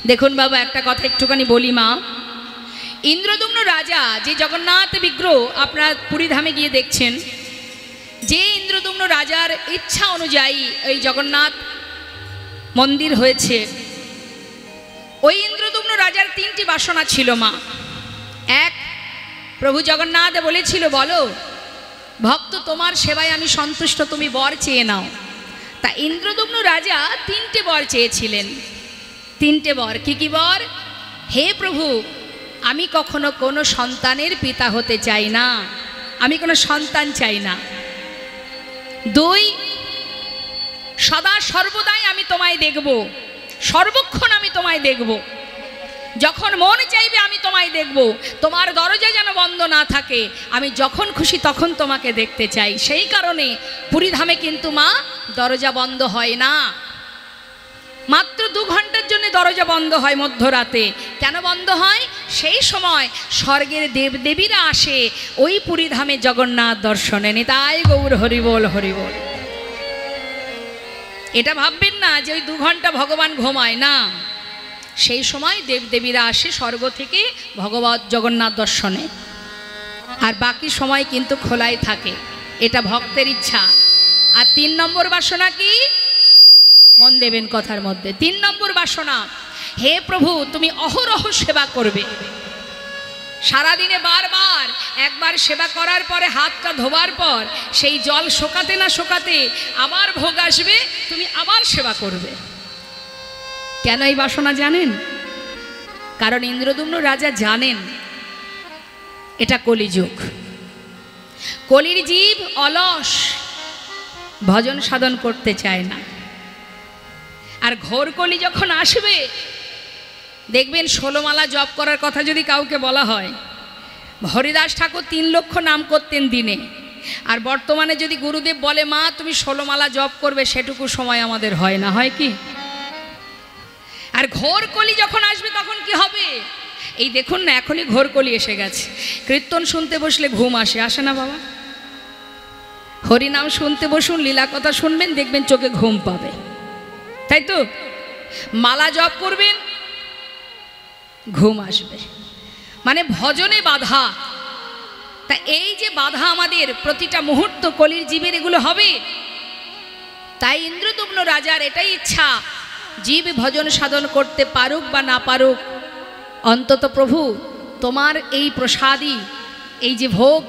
দেখুন বাবা, একটা কথা একটুখানি বলি মা। ইন্দ্রদুম্ন রাজা যে জগন্নাথ বিগ্রহ আপনারা পুরীধামে গিয়ে দেখছেন, যে ইন্দ্রদুম্ন রাজার ইচ্ছা অনুযায়ী এই জগন্নাথ মন্দির হয়েছে, ওই ইন্দ্রদুম্ন রাজার তিনটি বাসনা ছিল মা। এক, প্রভু জগন্নাথ বলেছিল, বলো ভক্ত তোমার সেবায় আমি সন্তুষ্ট, তুমি বর চেয়ে নাও। তা ইন্দ্রদুম্ন রাজা তিনটে বর চেয়েছিলেন। তিনটে বর। কি কি বর? হে প্রভু, আমি কখনো কোনো সন্তানের পিতা হতে চাই না, আমি কোনো সন্তান চাই না। দুই, সদা সর্বদাই আমি তোমায় দেখব, সর্বক্ষণ আমি তোমায় দেখব, যখন মন চাইবে আমি তোমায় দেখব, তোমার দরজা যেন বন্ধ না থাকে, আমি যখন খুশি তখন তোমাকে দেখতে চাই। সেই কারণে পুরীধামে কিন্তু মা দরজা বন্ধ হয় না, মাত্র 2 ঘন্টার জন্য দরজা বন্ধ হয় মধ্যরাতে। কেন বন্ধ হয়? সেই সময় স্বর্গের দেবদেবীরা আসে ওই পুরীধামে জগন্নাথ দর্শনে। নিতাই গৌর হরিবোল হরিবোল। এটা ভাববেন না যে ওই 2 ঘন্টা ভগবান ঘুমায় না, সেই সময় দেবদেবীরা আসে স্বর্গ থেকে ভগবত জগন্নাথ দর্শনে, আর বাকি সময় কিন্তু খোলাই থাকে। এটা ভক্তের ইচ্ছা। আর 3 নম্বর বাসনা কি? মন দেবেন কথার মধ্যে। 3 নম্বর বাসনা, হে প্রভু তুমি অহরহ সেবা করবে। সারাদিনে বারবার, একবার সেবা করার পরে হাতটা ধোবার পর সেই জল শোকাতে না শোকাতে আবার ভোগ আসবে, তুমি আবার সেবা করবে। কেন এই বাসনা জানেন? কারণ ইন্দ্রদুম্ন রাজা জানেন এটা কলিযুগ, কলির জীব অলস, ভজন সাধন করতে চায় না। আর ঘোর কলি যখন আসবে, দেখবেন 16 মালা জপ করার কথা যদি কাউকে বলা হয়, হরিদাস ঠাকুর 3 লক্ষ নাম করতেন দিনে। আর বর্তমানে যদি গুরুদেব বলে মা তুমি 16 মালা জপ করবে, সেটুকু সময় আমাদের হয় না, হয় কি? আর ঘোর কলি যখন আসবে তখন কি হবে? এই দেখুন না, এখনই ঘোর কলি এসে গেছে। কীর্তন শুনতে বসলে ঘুম আসে, আসে না বাবা? হরিনাম শুনতে বসুন, লীলা কথা শুনবেন, দেখবেন চোখে ঘুম পাবে, তাই তো? মালা জপ করবেন, ঘুম আসবে। মানে ভজনে বাধা। তা এই যে বাধা আমাদের প্রতিটা মুহূর্ত কলির জীবের এগুলো হবে। তাই ইন্দ্রদুম্ন রাজার এটাই ইচ্ছা, জীব ভজন সাধন করতে পারুক বা না পারুক, অন্তত প্রভু তোমার এই প্রসাদই, এই যে ভোগ,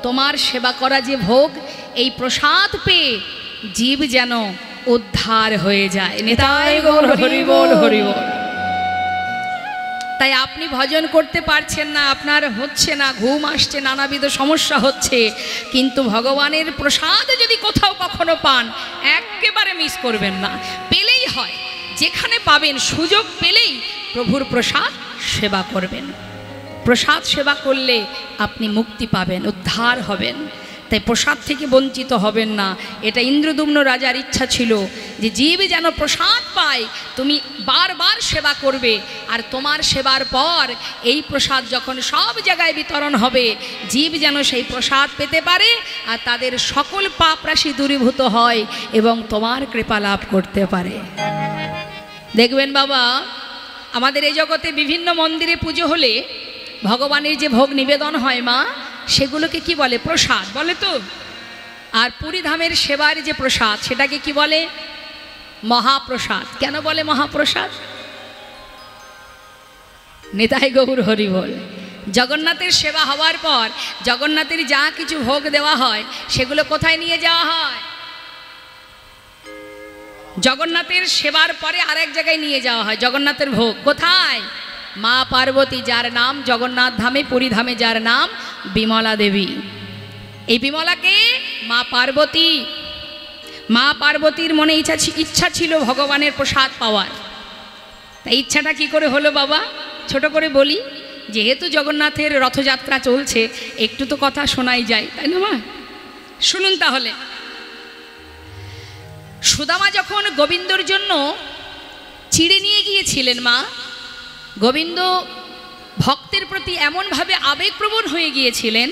তোমার সেবা করা যে ভোগ, এই প্রসাদ পেয়ে জীব যেন উদ্ধার হয়ে যায়। নিতাই গৌর হরিবোল হরিবোল। তাই আপনি ভজন করতে পারছেন না, আপনার হচ্ছে না, ঘুম আসছে, নানাবিধ সমস্যা হচ্ছে, কিন্তু ভগবানের প্রসাদ যদি কোথাও কখনো পান, একেবারে মিস করবেন না। পেলেই হয়, যেখানে পাবেন, সুযোগ পেলেই প্রভুর প্রসাদ সেবা করবেন। প্রসাদ সেবা করলে আপনি মুক্তি পাবেন, উদ্ধার হবেন। তাই প্রসাদ থেকে বঞ্চিত হবেন না। এটা ইন্দ্রদুম্ন রাজার ইচ্ছা ছিল যে জীব যেন প্রসাদ পায়, তুমি বারবার সেবা করবে, আর তোমার সেবার পর এই প্রসাদ যখন সব জায়গায় বিতরণ হবে, জীব যেন সেই প্রসাদ পেতে পারে আর তাদের সকল পাপ রাশি দূরীভূত হয় এবং তোমার কৃপা লাভ করতে পারে। দেখবেন বাবা, আমাদের এই জগতে বিভিন্ন মন্দিরে পুজো হলে ভগবানের যে ভোগ নিবেদন হয় মা, সেগুলোকে কি বলে? প্রসাদ বলে তো। আর পুরীধামের সেবার যে প্রসাদ, সেটাকে কি বলে? মহাপ্রসাদ। কেন বলে মহাপ্রসাদ? নিতাই গৌর হরি বল। জগন্নাথের সেবা হওয়ার পর জগন্নাথের যা কিছু ভোগ দেওয়া হয়, সেগুলো কোথায় নিয়ে যাওয়া হয়? জগন্নাথের সেবার পরে আরেক জায়গায় নিয়ে যাওয়া হয় জগন্নাথের ভোগ। কোথায়? মা পার্বতী, যার নাম জগন্নাথ ধামে, পুরীধামে যার নাম বিমলা দেবী। এই বিমলাকে মা পার্বতী, মা পার্বতীর মনে ইচ্ছা ছিল ভগবানের প্রসাদ পাওয়ার। তাই ইচ্ছাটা কি করে হলো বাবা? ছোট করে বলি, যেহেতু জগন্নাথের রথযাত্রা চলছে, একটু তো কথা শোনাই যায়, তাই না মা? শুনুন তাহলে। সুদামা যখন গোবিন্দর জন্য চিড়ে নিয়ে গিয়েছিলেন মা, গোবিন্দ ভক্তের প্রতি এমনভাবে আবেগপ্রবণ হয়ে গিয়েছিলেন,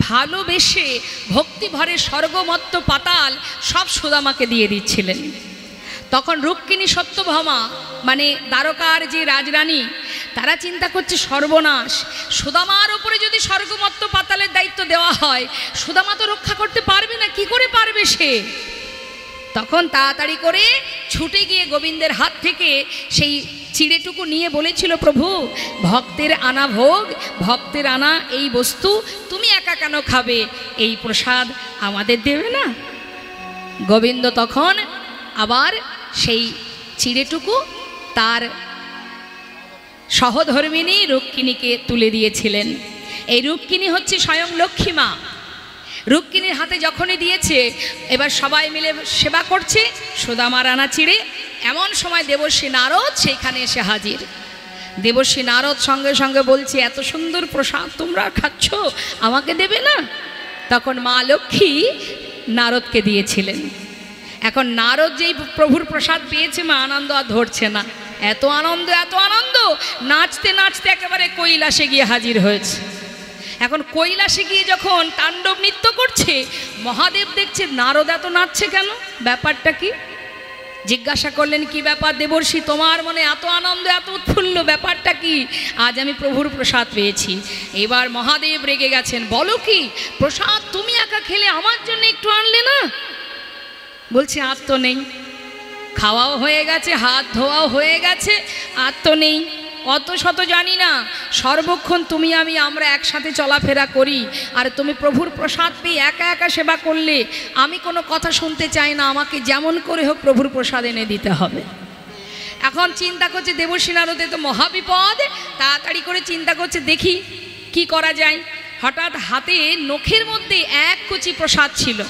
ভালোবেসে ভক্তি ভরে স্বর্গমত্ত পাতাল সব সুদামাকে দিয়ে দিচ্ছিলেন। তখন রুক্মিণী সত্যভামা মানে দ্বারকার যে রাজরানী, তারা চিন্তা করছে সর্বনাশ, সুদামার উপরে যদি স্বর্গমত্ত পাতালের দায়িত্ব দেওয়া হয়, সুদামা তো রক্ষা করতে পারবে না, কি করে পারবে সে? তখন তাড়াতাড়ি করে ছুটে গিয়ে গোবিন্দের হাত থেকে সেই চিড়েটুকু নিয়ে বলেছিল, প্রভু ভক্তের আনা ভোগ, ভক্তের আনা এই বস্তু তুমি একা কেন খাবে? এই প্রসাদ আমাদের দেবে না? গোবিন্দ তখন আবার সেই চিড়েটুকু তার সহধর্মিণী রুক্মিণীকে তুলে দিয়েছিলেন। এই রুক্মিণী হচ্ছে স্বয়ং লক্ষ্মী মা। রুক্মিণীর হাতে যখনই দিয়েছে, এবার সবাই মিলে সেবা করছে সুদামার আনা চিড়ে। এমন সময় দেবর্ষী নারদ সেইখানে এসে হাজির। দেবর্ষী নারদ সঙ্গে সঙ্গে বলছে, এত সুন্দর প্রসাদ তোমরা খাচ্ছ, আমাকে দেবে না? তখন মা লক্ষ্মী নারদকে দিয়েছিলেন। এখন নারদ যেই প্রভুর প্রসাদ পেয়েছে, মা আনন্দ আর ধরছে না। এত আনন্দ, এত আনন্দ, নাচতে নাচতে একেবারে কৈলাসে গিয়ে হাজির হয়েছে। এখন কৈলাসে গিয়ে যখন তাণ্ডব নৃত্য করছে, মহাদেব দেখছে নারদ এত নাচছে কেন, ব্যাপারটা কি? জিজ্ঞাসা করলেন, কি ব্যাপার দেবর্ষী, তোমার মনে এত আনন্দ, এত উৎফুল্ল, ব্যাপারটা কি? আজ আমি প্রভুর প্রসাদ পেয়েছি। এবার মহাদেব রেগে গেছেন, বলো কি, প্রসাদ তুমি একা খেলে, আমার জন্য একটু আনলে না? বলছে, আর তো নেই, খাওয়াও হয়ে গেছে, হাত ধোয়াও হয়ে গেছে, আর তো নেই। অত শত জানি না, সর্বক্ষণ তুমি আমরা একসাথে চলাফেরা করি, আর তুমি প্রভুর প্রসাদ পেয়ে একা একা সেবা করলে আমি কোনো কথা শুনতে চাই না, আমাকে যেমন করে হোক প্রভুর প্রসাদ এনে দিতে হবে। এখন চিন্তা করছে দেবর্ষী নারদে তো মহাবিপদ, তাড়াতাড়ি করে চিন্তা করছে দেখি কি করা যায়। হঠাৎ হাতে নখের মধ্যে এক কুচি প্রসাদ ছিল।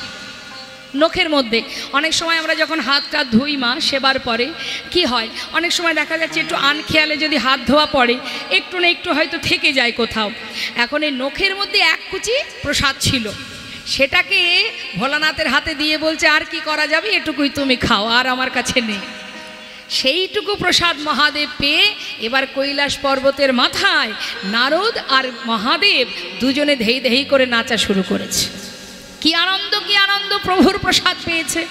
নখের মধ্যে অনেক সময় আমরা যখন হাতটা ধুই মা সেবার পরে কি হয়, অনেক সময় দেখা যাচ্ছে একটু আনখেয়ালে যদি হাত ধোয়া পড়ে, একটু না একটু হয়তো থেকে যায় কোথাও। এখন এই নখের মধ্যে এক কুচি প্রসাদ ছিল, সেটাকে ভোলানাথের হাতে দিয়ে বলছে, আর কি করা যাবে, এটুকুই তুমি খাও, আর আমার কাছে নেই। সেইটুকু প্রসাদ মহাদেব পেয়ে এবার কৈলাস পর্বতের মাথায় নারদ আর মহাদেব দুজনে ধেই ধেই করে নাচা শুরু করেছে। কি আনন্দ, কি আনন্দ, প্রভুর প্রসাদ পেয়েছে,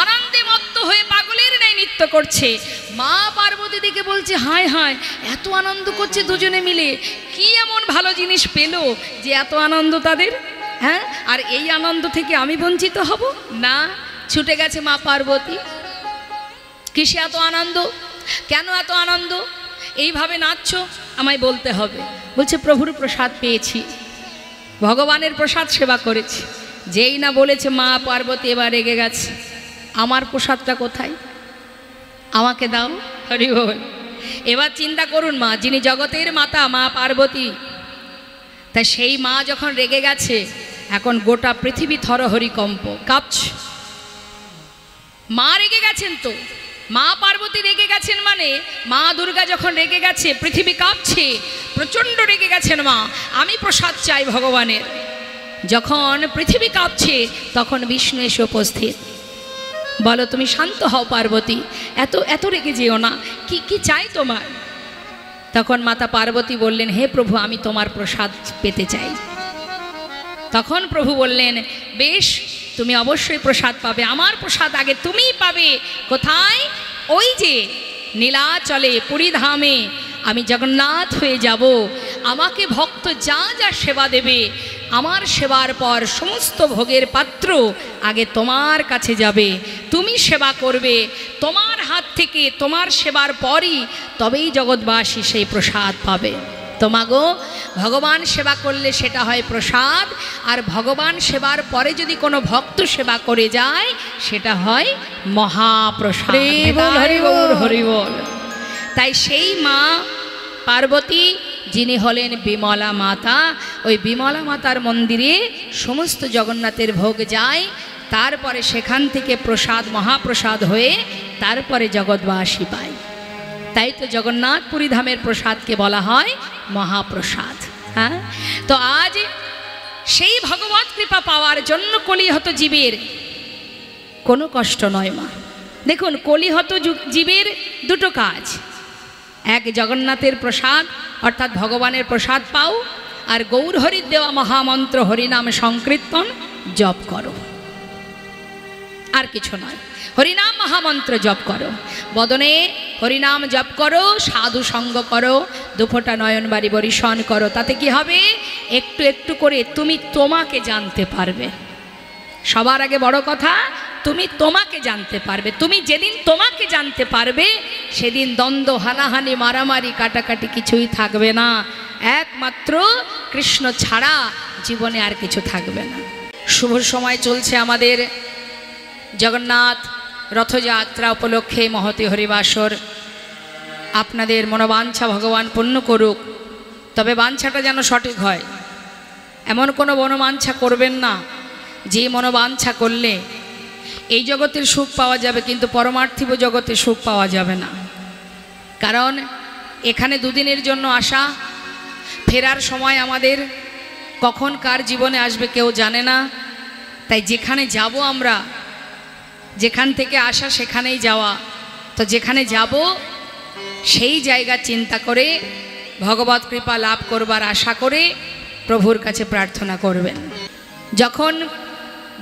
আনন্দে মত্ত হয়ে পাগলের ন্যায় নৃত্য করছে। মা পার্বতী দিকে বলছে, হায় হায়, এত আনন্দ করছে দুজনে মিলে, কি এমন ভালো জিনিস পেল যে এত আনন্দ তাদের? হ্যাঁ, আর এই আনন্দ থেকে আমি বঞ্চিত হব না? ছুটে গেছে মা পার্বতী। কিসে এত আনন্দ, কেন এত আনন্দ, এইভাবে নাচছো, আমায় বলতে হবে। বলছে, প্রভুর প্রসাদ পেয়েছি, ভগবানের প্রসাদ সেবা করেছি। যেই না বলেছে মা পার্বতী এবার রেগে গেছে, আমার প্রসাদটা কোথায়, আমাকে দাও। হরি বল। এবার চিন্তা করুন মা, যিনি জগতের মাতা মা পার্বতী, তাই সেই মা যখন রেগে গেছে, এখন গোটা পৃথিবী থরহরিকম্প, কাঁপছে। মা রেগে গেছেন তো, মা পার্বতী রেগে গেছেন মানে মা দুর্গা যখন রেগে গেছে, পৃথিবী কাঁপছে, প্রচণ্ড রেগে গেছেন মা, আমি প্রসাদ চাই ভগবানের। যখন পৃথিবী কাঁপছে তখন বিষ্ণু এসে উপস্থিত। বলো, তুমি শান্ত হও পার্বতী, এত এত রেগে যেও না, কি কি চাই তোমার? তখন মাতা পার্বতী বললেন, হে প্রভু, আমি তোমার প্রসাদ পেতে চাই। তখন প্রভু বললেন, বেশ, তুমি অবশ্যই প্রসাদ পাবে, আমার প্রসাদ আগে তুমিই পাবে। কোথায়? ওই যে নীলাচলে পুরীধামে আমি জগন্নাথ হয়ে যাব, আমাকে ভক্ত যা যা সেবা দেবে, আমার সেবার পর সমস্ত ভোগের পাত্র আগে তোমার কাছে যাবে, তুমি সেবা করবে, তোমার হাত থেকে তোমার সেবার পরই তবেই জগৎবাসী সেই প্রসাদ পাবে। তোমাগো ভগবান সেবা করলে সেটা হয় প্রসাদ, আর ভগবান সেবার পরে যদি কোনো ভক্ত সেবা করে যায় সেটা হয় মহাপ্রসাদ। হরি বল, হরি বল। তাই সেই মা পার্বতী যিনি হলেন বিমলা মাতা, ওই বিমলা মাতার মন্দিরে সমস্ত জগন্নাথের ভোগ যায়, তারপরে সেখান থেকে প্রসাদ মহাপ্রসাদ হয়ে তারপরে জগৎবাসী পায়। তাই তো জগন্নাথপুরী ধামের প্রসাদকে বলা হয় মহাপ্রসাদ। হ্যাঁ, তো আজ সেই ভগবত কৃপা পাওয়ার জন্য কলিহত জীবের কোনো কষ্ট নয় মা। দেখুন, কলিহত জীবের দুটো কাজ, এক জগন্নাথের প্রসাদ অর্থাৎ ভগবানের প্রসাদ পাও, আর গৌর হরির দেওয়া মহামন্ত্র হরিনাম সংকীর্তন জপ করো। আর কিছু নয়। হরিনাম মহামন্ত্র জপ করো, বদনে হরিনাম জপ করো, সাধু সঙ্গ করো, দুফোঁটা নয়ন বাড়ি বরিশন করো। তাতে কি হবে? একটু একটু করে তুমি তোমাকে জানতে পারবে। সবার আগে বড় কথা, তুমি তোমাকে জানতে পারবে। তুমি যেদিন তোমাকে জানতে পারবে, সেদিন দ্বন্দ্ব, হানাহানি, মারামারি, কাটাকাটি কিছুই থাকবে না। একমাত্র কৃষ্ণ ছাড়া জীবনে আর কিছু থাকবে না। শুভ সময় চলছে আমাদের জগন্নাথ রথযাত্রা উপলক্ষে মহতী হরিবাসর। আপনাদের মনোবাঞ্ছা ভগবান পূর্ণ করুক, তবে বাঞ্ছাটা যেন সঠিক হয়। এমন কোনো মনোবাঞ্ছা করবেন না যে মনোবাঞ্ছা করলে এই জগতের সুখ পাওয়া যাবে কিন্তু পরমার্থিব জগতে সুখ পাওয়া যাবে না। কারণ এখানে দুদিনের জন্য আসা, ফেরার সময় আমাদের কখন কার জীবনে আসবে কেউ জানে না। তাই যেখানে যাব আমরা, যেখান থেকে আসা সেখানেই যাওয়া, তো যেখানে যাব সেই জায়গা চিন্তা করে ভগবত কৃপা লাভ করবার আশা করে প্রভুর কাছে প্রার্থনা করবেন। যখন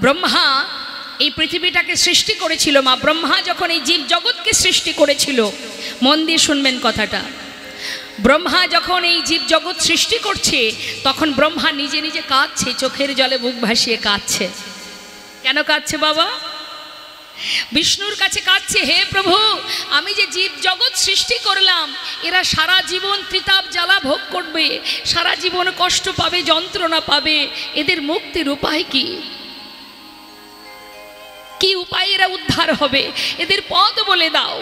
ব্রহ্মা এই পৃথিবীটাকে সৃষ্টি করেছিল, মা ব্রহ্মা যখন এই জীব জগৎকে সৃষ্টি করেছিল, মন দিয়ে শুনবেন কথাটা, ব্রহ্মা যখন এই জীব জগৎ সৃষ্টি করছে তখন ব্রহ্মা নিজে নিজে কাঁদছে, চোখের জলে বুক ভাসিয়ে কাঁদছে। কেন কাঁদছে বাবা? বিষ্ণুর কাছে কাঁদছে, হে প্রভু, আমি যে জীব জগৎ সৃষ্টি করলাম, এরা সারা জীবন ত্রিতাপ জ্বালা ভোগ করবে, সারা জীবন কষ্ট পাবে, যন্ত্রণা পাবে, এদের মুক্তির উপায় কি? কি উপায় এরা উদ্ধার হবে? এদের পথ বলে দাও।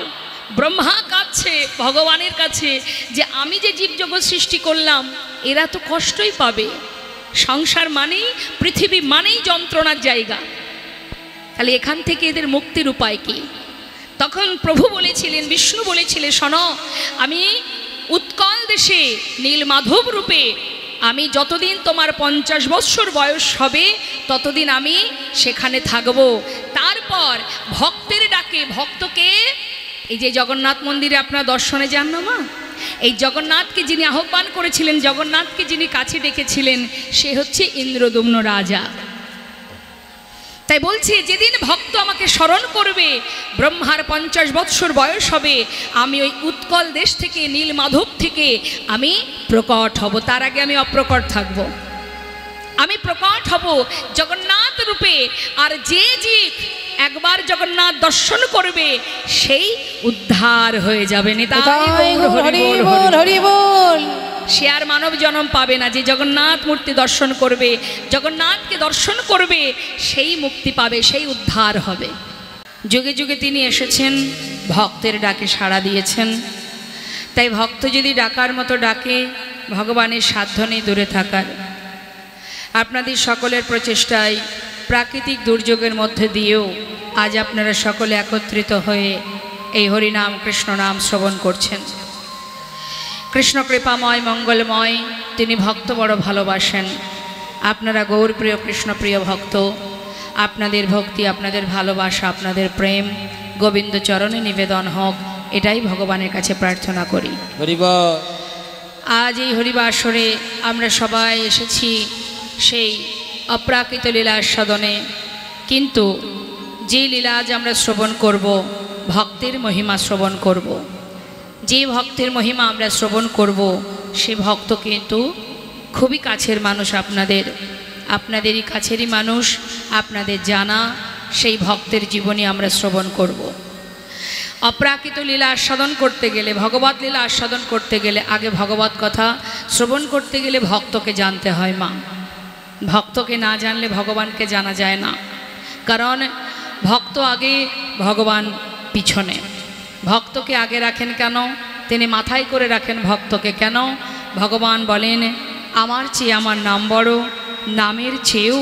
ব্রহ্মা কাঁদছে ভগবানের কাছে যে আমি যে জীব জগৎ সৃষ্টি করলাম, এরা তো কষ্টই পাবে। সংসার মানেই, পৃথিবী মানেই যন্ত্রণার জায়গা, তাহলে এখান থেকে এদের মুক্তির উপায় কি? তখন প্রভু বলেছিলেন, বিষ্ণু বলেছিলেন, শোনো, আমি উৎকল দেশে নীলমাধব রূপে আমি যতদিন তোমার 50 বৎসর বয়স হবে ততদিন আমি সেখানে থাকব। তারপর ভক্তের ডাকে, ভক্তকে, এই যে জগন্নাথ মন্দিরে আপনারা দর্শনে যান না মা, এই জগন্নাথকে যিনি আহ্বান করেছিলেন, জগন্নাথকে যিনি কাছে ডেকেছিলেন, সে হচ্ছে ইন্দ্রদুম্ন রাজা। তাই বলছি, যেদিন ভক্ত আমাকে স্মরণ করবে, ব্রহ্মার 50 বৎসর বয়স হবে, আমি ওই উৎকল দেশ থেকে, নীলমাধব থেকে আমি প্রকট হব। তার আগে আমি অপ্রকট থাকব। আমি প্রকট হব জগন্নাথ রূপে। আর যে জীব একবার জগন্নাথ দর্শন করবে সেই উদ্ধার হয়ে যাবে। সে আর মানব জন্ম পাবে না। যে জগন্নাথ মূর্তি দর্শন করবে, জগন্নাথকে দর্শন করবে, সেই মুক্তি পাবে, সেই উদ্ধার হবে। যুগে যুগে তিনি এসেছেন, ভক্তের ডাকে সাড়া দিয়েছেন। তাই ভক্ত যদি ডাকার মতো ডাকে, ভগবানের সাধ্য নেই দূরে থাকার। আপনাদের সকলের প্রচেষ্টায় প্রাকৃতিক দুর্যোগের মধ্যে দিয়েও আজ আপনারা সকলে একত্রিত হয়ে এই হরিনাম কৃষ্ণ নাম শ্রবণ করছেন। কৃষ্ণ কৃপাময়, মঙ্গলময়, তিনি ভক্ত বড় ভালোবাসেন। আপনারা গৌরপ্রিয়, কৃষ্ণপ্রিয় ভক্ত। আপনাদের ভক্তি, আপনাদের ভালোবাসা, আপনাদের প্রেম গোবিন্দ চরণে নিবেদন হোক, এটাই ভগবানের কাছে প্রার্থনা করি। আজ এই হরিবাসরে আমরা সবাই এসেছি সেই অপ্রাকৃত লীলা আস্বাদনে। কিন্তু যে লীলা আজ আমরা শ্রবণ করব, ভক্তের মহিমা শ্রবণ করব। যে ভক্তের মহিমা আমরা শ্রবণ করব, সে ভক্ত কিন্তু খুবই কাছের মানুষ, আপনাদেরই কাছেরই মানুষ, আপনাদের জানা। সেই ভক্তের জীবনী আমরা শ্রবণ করব। অপ্রাকৃত লীলা আস্বাদন করতে গেলে, ভগবত লীলা আস্বাদন করতে গেলে, আগে ভগবত কথা শ্রবণ করতে গেলে ভক্তকে জানতে হয় মা। ভক্তকে না জানলে ভগবানকে জানা যায় না। কারণ ভক্ত আগে, ভগবান পিছনে। ভক্তকে আগে রাখেন কেন? তিনি মাথায় করে রাখেন ভক্তকে কেন? ভগবান বলেন, আমার চেয়ে আমার নাম বড়, নামের চেয়েও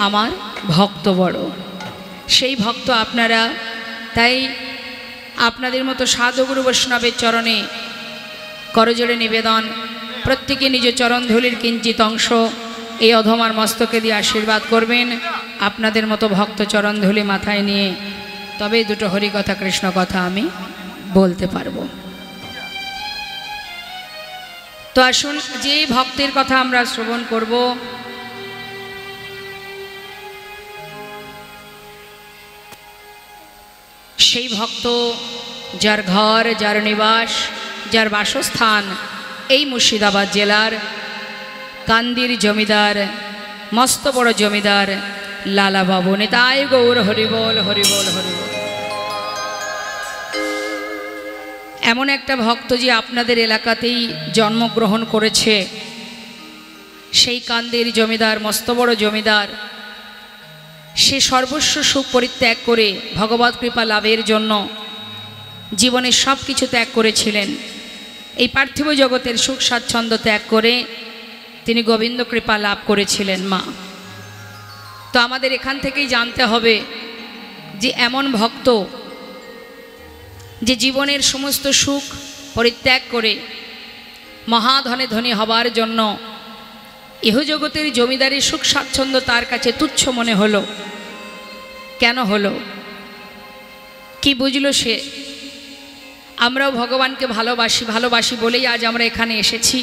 আমার ভক্ত বড়। সেই ভক্ত আপনারা। তাই আপনাদের মতো সাধুগুরু বৈষ্ণবের চরণে করজোড়ে নিবেদন, প্রত্যেকে নিজ চরণধূলির কিঞ্চিত অংশ এই অধমার মস্তকে দিয়ে আশীর্বাদ করবেন। আপনাদের মতো ভক্ত চরণধূলি মাথায় নিয়ে তবে দুটো হরিকথা, কৃষ্ণ কথা আমি বলতে পারবো। তো আসুন, যে ভক্তের কথা আমরা শ্রবণ করব, সেই ভক্ত যার ঘর, যার নিবাস, যার বাসস্থান এই মুর্শিদাবাদ জেলার কান্দির জমিদার, মস্ত বড় জমিদার লালাবাবু। নিতাই গৌর হরিবোল হরিবোল হরিবোল। এমন একটা ভক্ত যে আপনাদের এলাকাতেই জন্মগ্রহণ করেছে, সেই কান্দির জমিদার, মস্ত বড় জমিদার, সে সর্বস্ব সুখ পরিত্যাগ করে ভগবত কৃপা লাভের জন্য জীবনের সব কিছু ত্যাগ করেছিলেন। এই পার্থিব জগতের সুখ স্বাচ্ছন্দ্য ত্যাগ করে তিনি গোবিন্দ কৃপা লাভ করেছিলেন মা। তো আমাদের এখান থেকেই জানতে হবে যে এমন ভক্ত যে জীবনের সমস্ত সুখ পরিত্যাগ করে মহাধনে ধনী হবার জন্য ইহজগতের জমিদারি সুখ স্বাচ্ছন্দ্য তার কাছে তুচ্ছ মনে হলো। কেন হলো? কি বুঝলো সে? আমরাও ভগবানকে ভালোবাসি বলেই আজ আমরা এখানে এসেছি।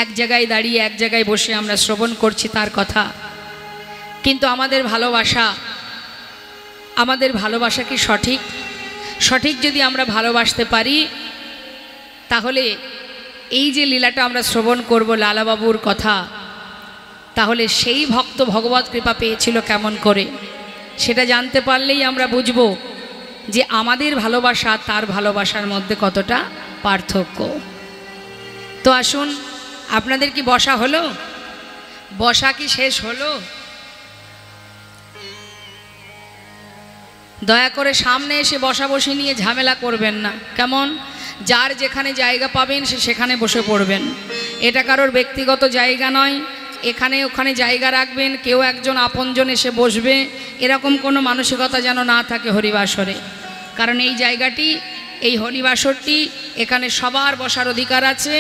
এক জায়গায় দাঁড়িয়ে এক জায়গায় বসে আমরা শ্রবণ করছি তার কথা। কিন্তু আমাদের ভালোবাসা কি সঠিক? সঠিক যদি আমরা ভালোবাসতে পারি তাহলে এই যে লীলাটা আমরা শ্রবণ করব লালাবাবুর কথা, তাহলে সেই ভক্ত ভগবত কৃপা পেয়েছিল কেমন করে, সেটা জানতে পারলেই আমরা বুঝব যে আমাদের ভালোবাসা তার ভালোবাসার মধ্যে কতটা পার্থক্য। তো আসুন, আপনাদের কি বসা হলো? বসা কি শেষ হলো? দয়া করে সামনে এসে বসাবসি নিয়ে ঝামেলা করবেন না, কেমন? যার যেখানে জায়গা পাবেন সে সেখানে বসে পড়বেন। এটা কারোর ব্যক্তিগত জায়গা নয়, এখানে ওখানে জায়গা রাখবেন, কেউ একজন আপনজন এসে বসবে, এরকম কোনো মানসিকতা যেন না থাকে হরিবাসরে। কারণ এই জায়গাটি, এই হরিবাসরটি, এখানে সবার বসার অধিকার আছে।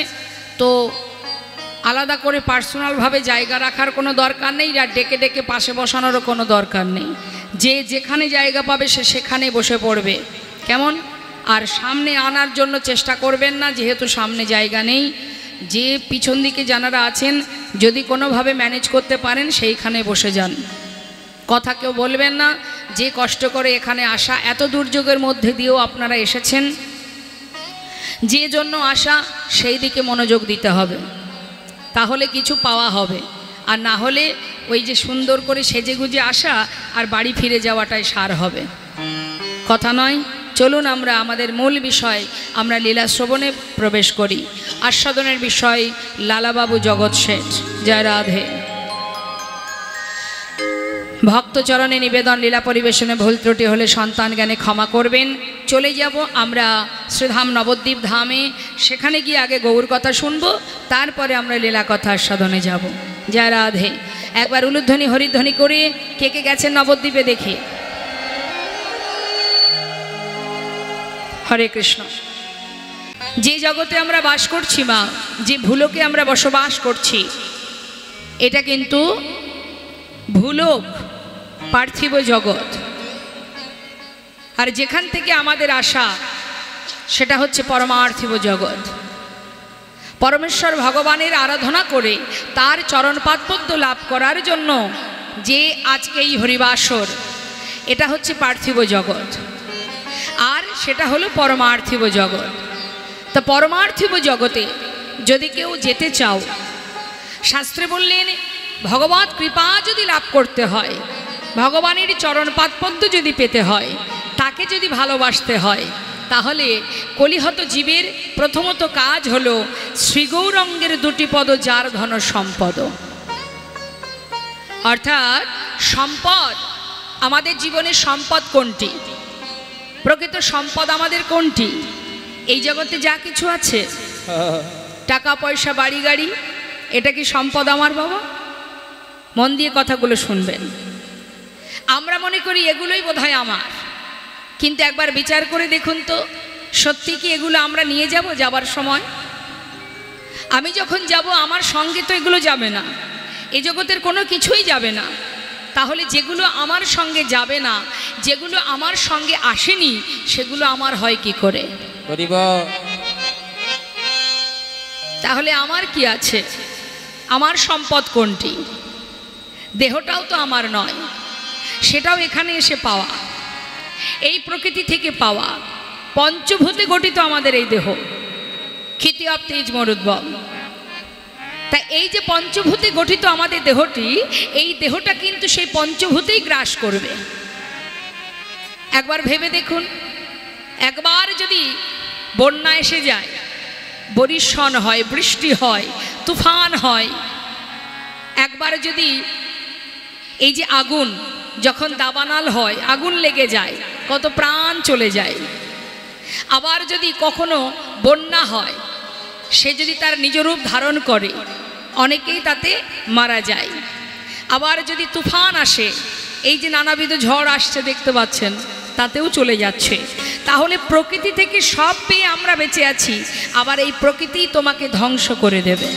তো আলাদা করে পার্সোনালভাবে জায়গা রাখার কোনো দরকার নেই, আর ডেকে ডেকে পাশে বসানোরও কোনো দরকার নেই। যে যেখানে জায়গা পাবে সে সেখানে বসে পড়বে, কেমন? আর সামনে আনার জন্য চেষ্টা করবেন না, যেহেতু সামনে জায়গা নেই। যে পিছন দিকে যারা আছেন যদি কোনোভাবে ম্যানেজ করতে পারেন সেইখানে বসে যান, কথা কেউ বলবেন না। যে কষ্ট করে এখানে আসা, এত দুর্যোগের মধ্যে দিয়েও আপনারা এসেছেন, যে জন্য আসা সেই দিকে মনোযোগ দিতে হবে, তাহলে কিছু পাওয়া হবে। আর না হলে ওই যে সুন্দর করে সেজেগুজে আসা আর বাড়ি ফিরে যাওয়াটাই সার হবে, কথা নয়। চলুন আমরা আমাদের মূল বিষয়, আমরা লীলা শ্রবণে প্রবেশ করি। আস্বাদনের বিষয় লালাবাবু জগৎ শেঠ। জয় রাধে। ভক্তচরণে নিবেদন, লীলা পরিবেশনে ভুল ত্রুটি হলে সন্তান জ্ঞানে ক্ষমা করবেন। চলে যাব আমরা শ্রীধাম নবদ্বীপ ধামে, সেখানে গিয়ে আগে গৌর কথা শুনব, তারপরে আমরা লীলা কথা আস্বাদনে যাব। জয় রাধে। একবার উলুধ্বনি হরিধ্বনি করে কে কে গেছেন নবদ্বীপে দেখে? হরে কৃষ্ণ। যে জগতে আমরা বাস করছি মা, যে ভূলোকে আমরা বসবাস করছি, এটা কিন্তু ভূলোক, পার্থিব জগৎ। আর যেখান থেকে আমাদের আশা সেটা হচ্ছে পরমার্থিব জগৎ। পরমেশ্বর ভগবানের আরাধনা করে তার চরণপাদপদ্ম লাভ করার জন্য যে আজকে এই হরিবাসর, এটা হচ্ছে পার্থিব জগৎ, আর সেটা হলো পরমার্থিব জগৎ। তো পরমার্থিব জগতে যদি কেউ যেতে চাও, শাস্ত্রে বললেন ভগবত কৃপা যদি লাভ করতে হয়, ভগবানের চরণপাদপদ্ম যদি পেতে হয়, তাকে যদি ভালোবাসতে হয়, তাহলে কলিহত জীবের প্রথমত কাজ হলো শ্রীগৌরঙ্গের দুটি পদ যার ধন সম্পদ। অর্থাৎ সম্পদ, আমাদের জীবনের সম্পদ কোনটি? প্রকৃত সম্পদ আমাদের কোনটি? এই জগতে যা কিছু আছে, টাকা পয়সা বাড়ি গাড়ি, এটা কি সম্পদ আমার বাবা? মন দিয়ে কথাগুলো শুনবেন। আমরা মনে করি এগুলোই বোধহয় আমার, কিন্তু একবার বিচার করে দেখুন তো, সত্যি কি এগুলো আমরা নিয়ে যাব যাবার সময়? আমি যখন যাব আমার সঙ্গে তো এগুলো যাবে না, এ জগতের কোনো কিছুই যাবে না। তাহলে যেগুলো আমার সঙ্গে যাবে না, যেগুলো আমার সঙ্গে আসেনি, সেগুলো আমার হয় কি করে? তাহলে আমার কি আছে? আমার সম্পদ কোনটি? দেহটাও তো আমার নয়, সেটাও এখানে এসে পাওয়া। এই প্রকৃতি থেকে পাওয়া, পঞ্চভূতে গঠিত আমাদের এই দেহ, ক্ষিতি অব তেজ মরুদ্ভব। তা এই যে পঞ্চভূতে গঠিত আমাদের দেহটি, এই দেহটা কিন্তু সেই পঞ্চভূতেই গ্রাস করবে। একবার ভেবে দেখুন, একবার যদি বন্যা এসে যায়, বরিশন হয়, বৃষ্টি হয়, তুফান হয়, একবার যদি এই যে আগুন যখন দাবানল হয়, আগুন লেগে যায়, কত প্রাণ চলে যায়। আবার যদি কখনো বন্যা হয়, সে যদি তার নিজ রূপ ধারণ করে, অনেকেই তাতে মারা যায়। আবার যদি তুফান আসে, এই যে নানাবিধ ঝড় আসছে দেখতে পাচ্ছেন, তাতেও চলে যাচ্ছে। তাহলে প্রকৃতি থেকে সব পেয়ে আমরা বেঁচে আছি, আবার এই প্রকৃতি তোমাকে ধ্বংস করে দেবে।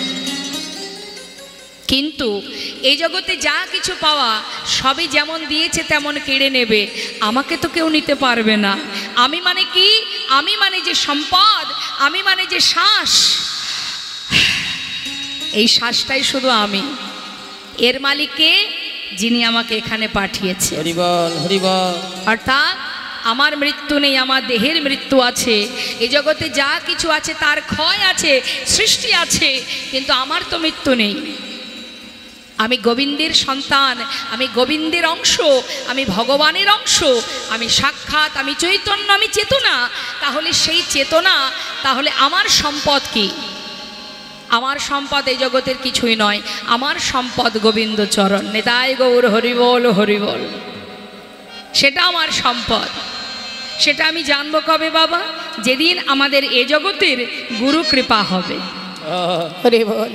কিন্তু এই জগতে যা কিছু পাওয়া সবই যেমন দিয়েছে তেমন কেড়ে নেবে, আমাকে তো কেউ নিতে পারবে না। আমি মানে কি? আমি মানে যে সম্পদ, আমি মানে যে শ্বাস, এই শ্বাসটাই শুধু আমি। এর মালিককে, যিনি আমাকে এখানে পাঠিয়েছে। হরি বল, হরি বল। অর্থাৎ আমার মৃত্যু নেই, আমার দেহের মৃত্যু আছে। এই জগতে যা কিছু আছে তার ক্ষয় আছে, সৃষ্টি আছে, কিন্তু আমার তো মৃত্যু নেই। আমি গোবিন্দের সন্তান, আমি গোবিন্দের অংশ, আমি ভগবানের অংশ, আমি সাক্ষাৎ, আমি চৈতন্য, আমি চেতনা। তাহলে সেই চেতনা, তাহলে আমার সম্পদ কি? আমার সম্পদ এই জগতের কিছুই নয়, আমার সম্পদ গোবিন্দ চরণ। নিতাই গৌর হরিবল, হরিবল। সেটা আমার সম্পদ। সেটা আমি জানবো কবে বাবা? যেদিন আমাদের এ জগতের গুরু কৃপা হবে। হরিবল।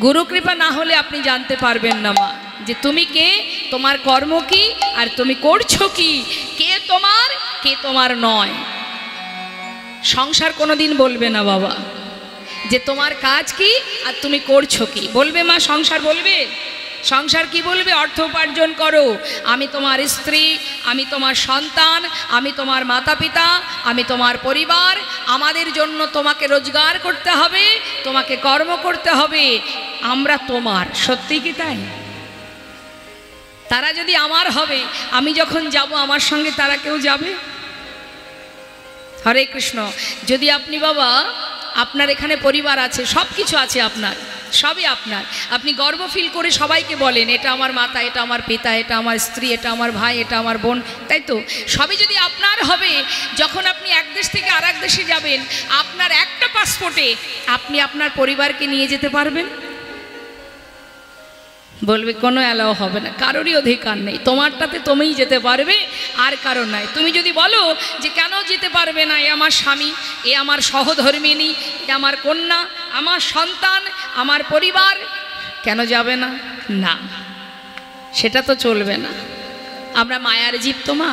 গুরু কৃপা না হলে আপনি জানতে পারবেন না মা, যে তুমি কে, তোমার কর্ম কি, আর তুমি করছো কি, কে তোমার, কে তোমার নয়। সংসার কোনোদিন বলবে না বাবা যে তোমার কাজ কি আর তুমি করছো কি। বলবে মা? সংসার বলবে? সংসার কি বলবে? অর্থ উপার্জন করো, আমি তোমার স্ত্রী, আমি তোমার সন্তান, আমি তোমার মাতা পিতা, আমি তোমার পরিবার, আমাদের জন্য তোমাকে রোজগার করতে হবে, তোমাকে কর্ম করতে হবে, আমরা তোমার। সত্যি কি তাই? তারা যদি আমার হবে, আমি যখন যাব আমার সঙ্গে তারা কেউ যাবে? হরে কৃষ্ণ। যদি আপনি বাবা, আপনার এখানে পরিবার আছে, সব কিছু আছে আপনার, সবই আপনার, আপনি গর্ব ফিল করে সবাইকে বলেন এটা আমার মাতা, এটা আমার পিতা, এটা আমার স্ত্রী, এটা আমার ভাই, এটা আমার বোন, তাই তো? সবই যদি আপনার হবে, যখন আপনি এক দেশ থেকে আর এক দেশে যাবেন, আপনার একটা পাসপোর্টে আপনি আপনার পরিবারকে নিয়ে যেতে পারবেন? বলবে কোনো অ্যালাও হবে না, কারোরই অধিকার নেই, তোমারটাতে তুমিই যেতে পারবে, আর কারো নাই। তুমি যদি বলো যে কেন যেতে পারবে না, এ আমার স্বামী, এ আমার সহধর্মিণী, এ আমার কন্যা, আমার সন্তান, আমার পরিবার, কেন যাবে না? না, সেটা তো চলবে না। আমরা মায়ার জীব তো মা,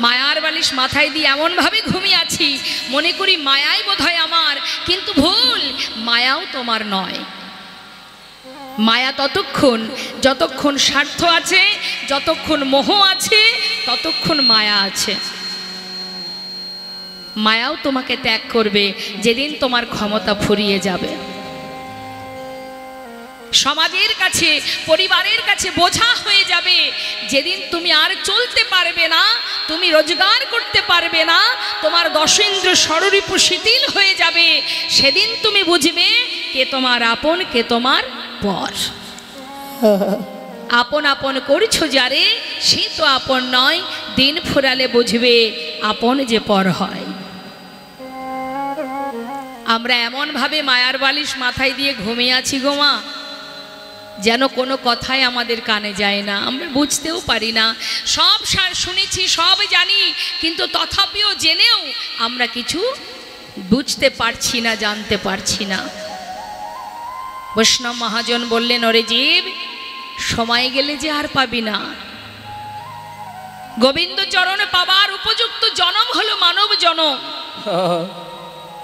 মায়ার বালিশ মাথায় দিয়ে এমনভাবে ঘুমিয়ে আছি, মনে করি মায়াই বোধহয় আমার, কিন্তু ভুল, মায়াও তোমার নয়। মায়া ততক্ষণ যতক্ষণ স্বার্থ আছে, যতক্ষণ মোহ আছে, ততক্ষণ মায়া আছে। মায়াও তোমাকে ত্যাগ করবে যেদিন তোমার ক্ষমতা ফুরিয়ে যাবে। সমাজের কাছে, পরিবারের কাছে বোঝা হয়ে যাবে যেদিন তুমি আর চলতে পারবে না, তুমি রোজগার করতে পারবে না, তোমার দশেন্দ্র ষড়রিপু শিথিল হয়ে যাবে, সেদিন তুমি বুঝবে কে তোমার আপন, কে তোমার পর। আপন আপন করছো যারে, সে তো আপন নয়, দিন ফুরালে বুঝবে আপন যে পর হয়। আমরা এমনভাবে মায়ার বালিশ মাথায় দিয়ে ঘুমিয়ে আছি গো মা, যেন কোনো কথাই আমাদের কানে যায় না, আমরা বুঝতেও পারি না। সব শুনেছি, সব জানি, কিন্তু তথাপিও জেনেও আমরা কিছু বুঝতে পারছি না, জানতে পারছি না। বৈষ্ণব মহাজন বললেন, ওরে জীব, সময় গেলে যে আর পাবি না। গোবিন্দ চরণে পাবার উপযুক্ত জনম হলো মানব জনম।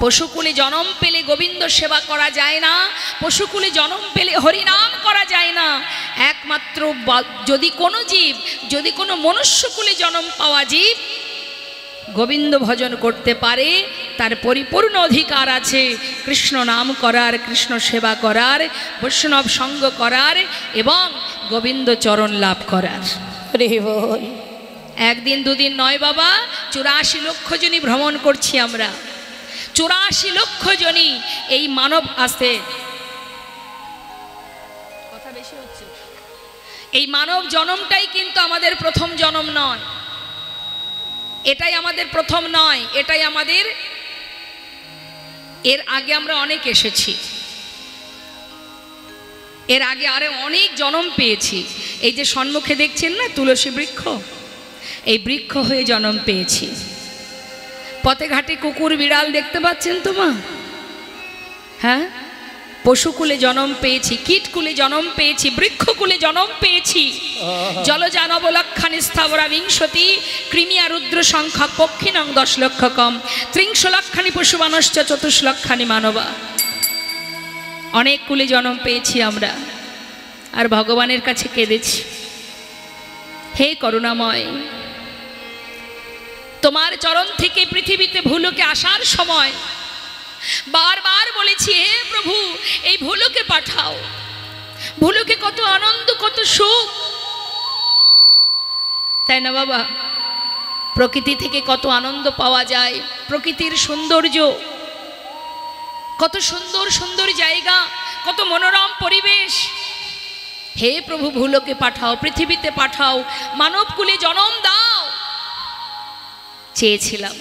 পশুকুলে জনম পেলে গোবিন্দ সেবা করা যায় না, পশুকুলে জনম পেলে হরিনাম করা যায় না। একমাত্র যদি কোনো জীব, যদি কোনো মনুষ্যকুলে জনম পাওয়া জীব গোবিন্দ ভজন করতে পারে, তার পরিপূর্ণ অধিকার আছে কৃষ্ণ নাম করার, কৃষ্ণ সেবা করার, বৈষ্ণব সঙ্গ করার এবং গোবিন্দ চরণ লাভ করার। একদিন দুদিন নয় বাবা, 84 লক্ষ জনই ভ্রমণ করছি আমরা। 84 লক্ষ জনই এই মানব আসতে কথা বেশি হচ্ছে। এই মানব জন্মটাই কিন্তু আমাদের প্রথম জন্ম নয়, এটাই আমাদের প্রথম নয়, এটাই আমাদের, এর আগে আমরা অনেক এসেছি, এর আগে আরে অনেক জন্ম পেয়েছি। এই যে সম্মুখে দেখছেন না তুলসী বৃক্ষ, এই বৃক্ষ হয়ে জন্ম পেয়েছি। পথে ঘাটে কুকুর বিড়াল দেখতে পাচ্ছেন তো মা? হ্যাঁ, পশুকুলে জন্ম পেয়েছি, কীটকুলে জন্ম পেয়েছি, বৃক্ষকুলে জন্ম পেয়েছি। জলজানবলক্ষানি স্থাবরা বিংশতি কৃমিয়া রুদ্র সংখ্যক পক্ষিণং 10 লক্ষ কম 30 লক্ষানি পশুমানশ্চ 24 লক্ষানি মানবা। অনেক কুলে জন্ম পেয়েছি আমরা, আর ভগবানের কাছে কেঁদেছি, হে করুণাময়, তোমার চরণ থেকে পৃথিবীতে ভুলোকে আসার সময় বারবার বলেছি, হে প্রভু এই ভুলোকে পাঠাও। ভুলোকে কত আনন্দ, কত সুখ, তাই না বাবা? প্রকৃতি থেকে কত আনন্দ পাওয়া যায়, প্রকৃতির সৌন্দর্য, কত সুন্দর সুন্দর জায়গা, কত মনোরম পরিবেশ। হে প্রভু ভুলোকে পাঠাও, পৃথিবীতে পাঠাও, মানবকুলে জন্ম দাও। চেয়েছিলাম,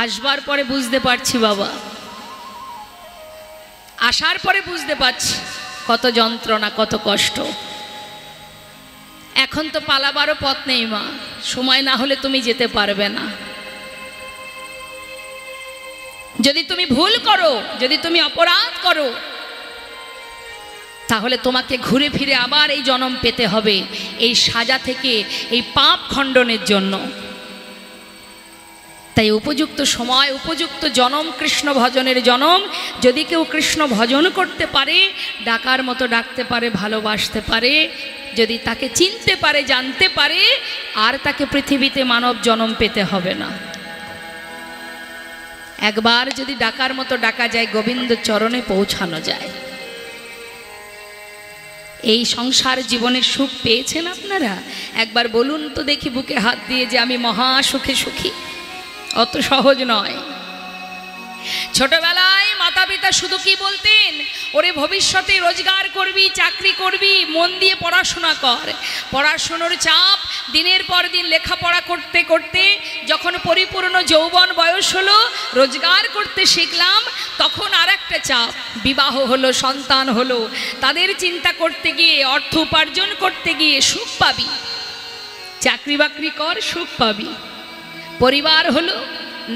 আসবার পরে বুঝতে পারছি বাবা, আসার পরে বুঝতে পারছি কত যন্ত্রণা, কত কষ্ট। এখন তো পালাবারও পথ নেই মা, সময় না হলে তুমি যেতে পারবে না। যদি তুমি ভুল করো, যদি তুমি অপরাধ করো, তাহলে তোমাকে ঘুরে ফিরে আবার এই জন্ম পেতে হবে, এই সাজা থেকে, এই পাপ খণ্ডনের জন্য। তাই উপযুক্ত সময়, উপযুক্ত জনম, কৃষ্ণ ভজনের জনম। যদি কেউ কৃষ্ণ ভজন করতে পারে, ডাকার মতো ডাকতে পারে, ভালোবাসতে পারে, যদি তাকে চিনতে পারে, জানতে পারে, আর তাকে পৃথিবীতে মানব জনম পেতে হবে না। একবার যদি ডাকার মতো ডাকা যায়, গোবিন্দ চরণে পৌঁছানো যায়। এই সংসার জীবনের সুখ পেয়েছেন আপনারা? একবার বলুন তো দেখি বুকে হাত দিয়ে যে আমি মহা সুখে সুখী। অত সহজ নয়। ছোটবেলায় মাতা পিতা শুধু কি বলতেন, ওরে ভবিষ্যতে রোজগার করবি, চাকরি করবি, মন দিয়ে পড়াশোনা কর। পড়াশোনার চাপ, দিনের পর দিন লেখাপড়া করতে করতে যখন পরিপূর্ণ যৌবন বয়স হলো, রোজগার করতে শিখলাম, তখন আর একটা চাপ, বিবাহ হলো, সন্তান হলো। তাদের চিন্তা করতে গিয়ে, অর্থ উপার্জন করতে গিয়ে সুখ পাবি, চাকরি বাকরি কর, সুখ পাবি। পরিবার হলো,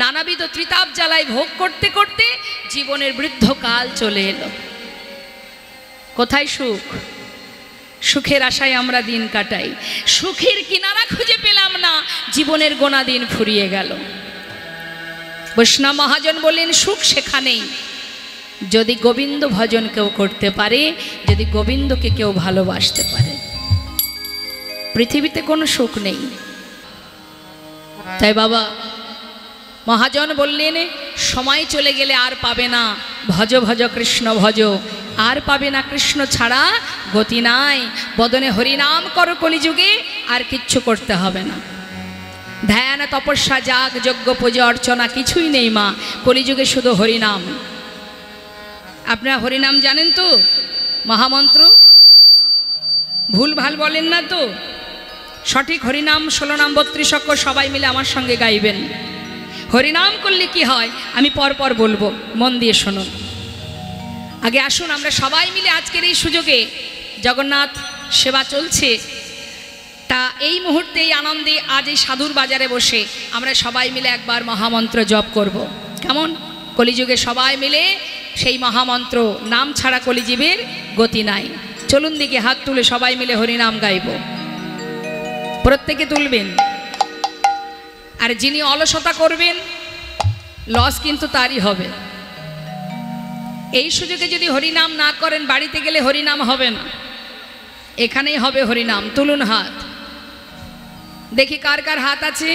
নানাবিধ ত্রিতাপ জ্বালায় ভোগ করতে করতে জীবনের বৃদ্ধকাল চলে এলো। কোথায় সুখ? সুখের আশায় আমরা দিন কাটাই, সুখের কিনারা খুঁজে পেলাম না, জীবনের গোনা দিন ফুরিয়ে গেল। বৈষ্ণব মহাজন বললেন, সুখ সেখানেই যদি গোবিন্দ ভজন কেউ করতে পারে, যদি গোবিন্দকে কেউ ভালোবাসতে পারে। পৃথিবীতে কোনো সুখ নেই। তাই বাবা মহাজন বললেন, সময় চলে গেলে আর পাবে না, ভজ ভজ কৃষ্ণ ভজ, আর পাবে না কৃষ্ণ ছাড়া গতি নাই। বদনে হরিনাম করো কলিযুগে, আর কিচ্ছু করতে হবে না। ধ্যান, তপস্যা, যাগ, যজ্ঞ, পূজা, অর্চনা কিছুই নেই মা, কলিযুগে শুধু হরিনাম। আপনারা হরিনাম জানেন তো? মহামন্ত্র ভুল ভাল বলেন না তো? সঠিক হরিনাম 16 নাম 32 অক্ষর সবাই মিলে আমার সঙ্গে গাইবেন। হরিনাম করলে কি হয় আমি পরপর বলবো, মন দিয়ে শুনুন। আগে আসুন আমরা সবাই মিলে আজকের এই সুযোগে, জগন্নাথ সেবা চলছে, তা এই মুহূর্তে এই আনন্দে আজ এই সাধুর বাজারে বসে আমরা সবাই মিলে একবার মহামন্ত্র জপ করব। কেমন? কলিযুগে সবাই মিলে সেই মহামন্ত্র, নাম ছাড়া কলিজীবের গতি নাই। চলুন দিকে হাত তুলে সবাই মিলে হরিনাম গাইব। প্রত্যেকে তুলবেন। আর যিনি অলসতা করবেন, লস কিন্তু তারই হবে। এই সুযোগে যদি হরিনাম না করেন, বাড়িতে গেলে হরিনাম হবে না, এখানেই হবে হরিনাম। তুলুন হাত, দেখি কার কার হাত আছে।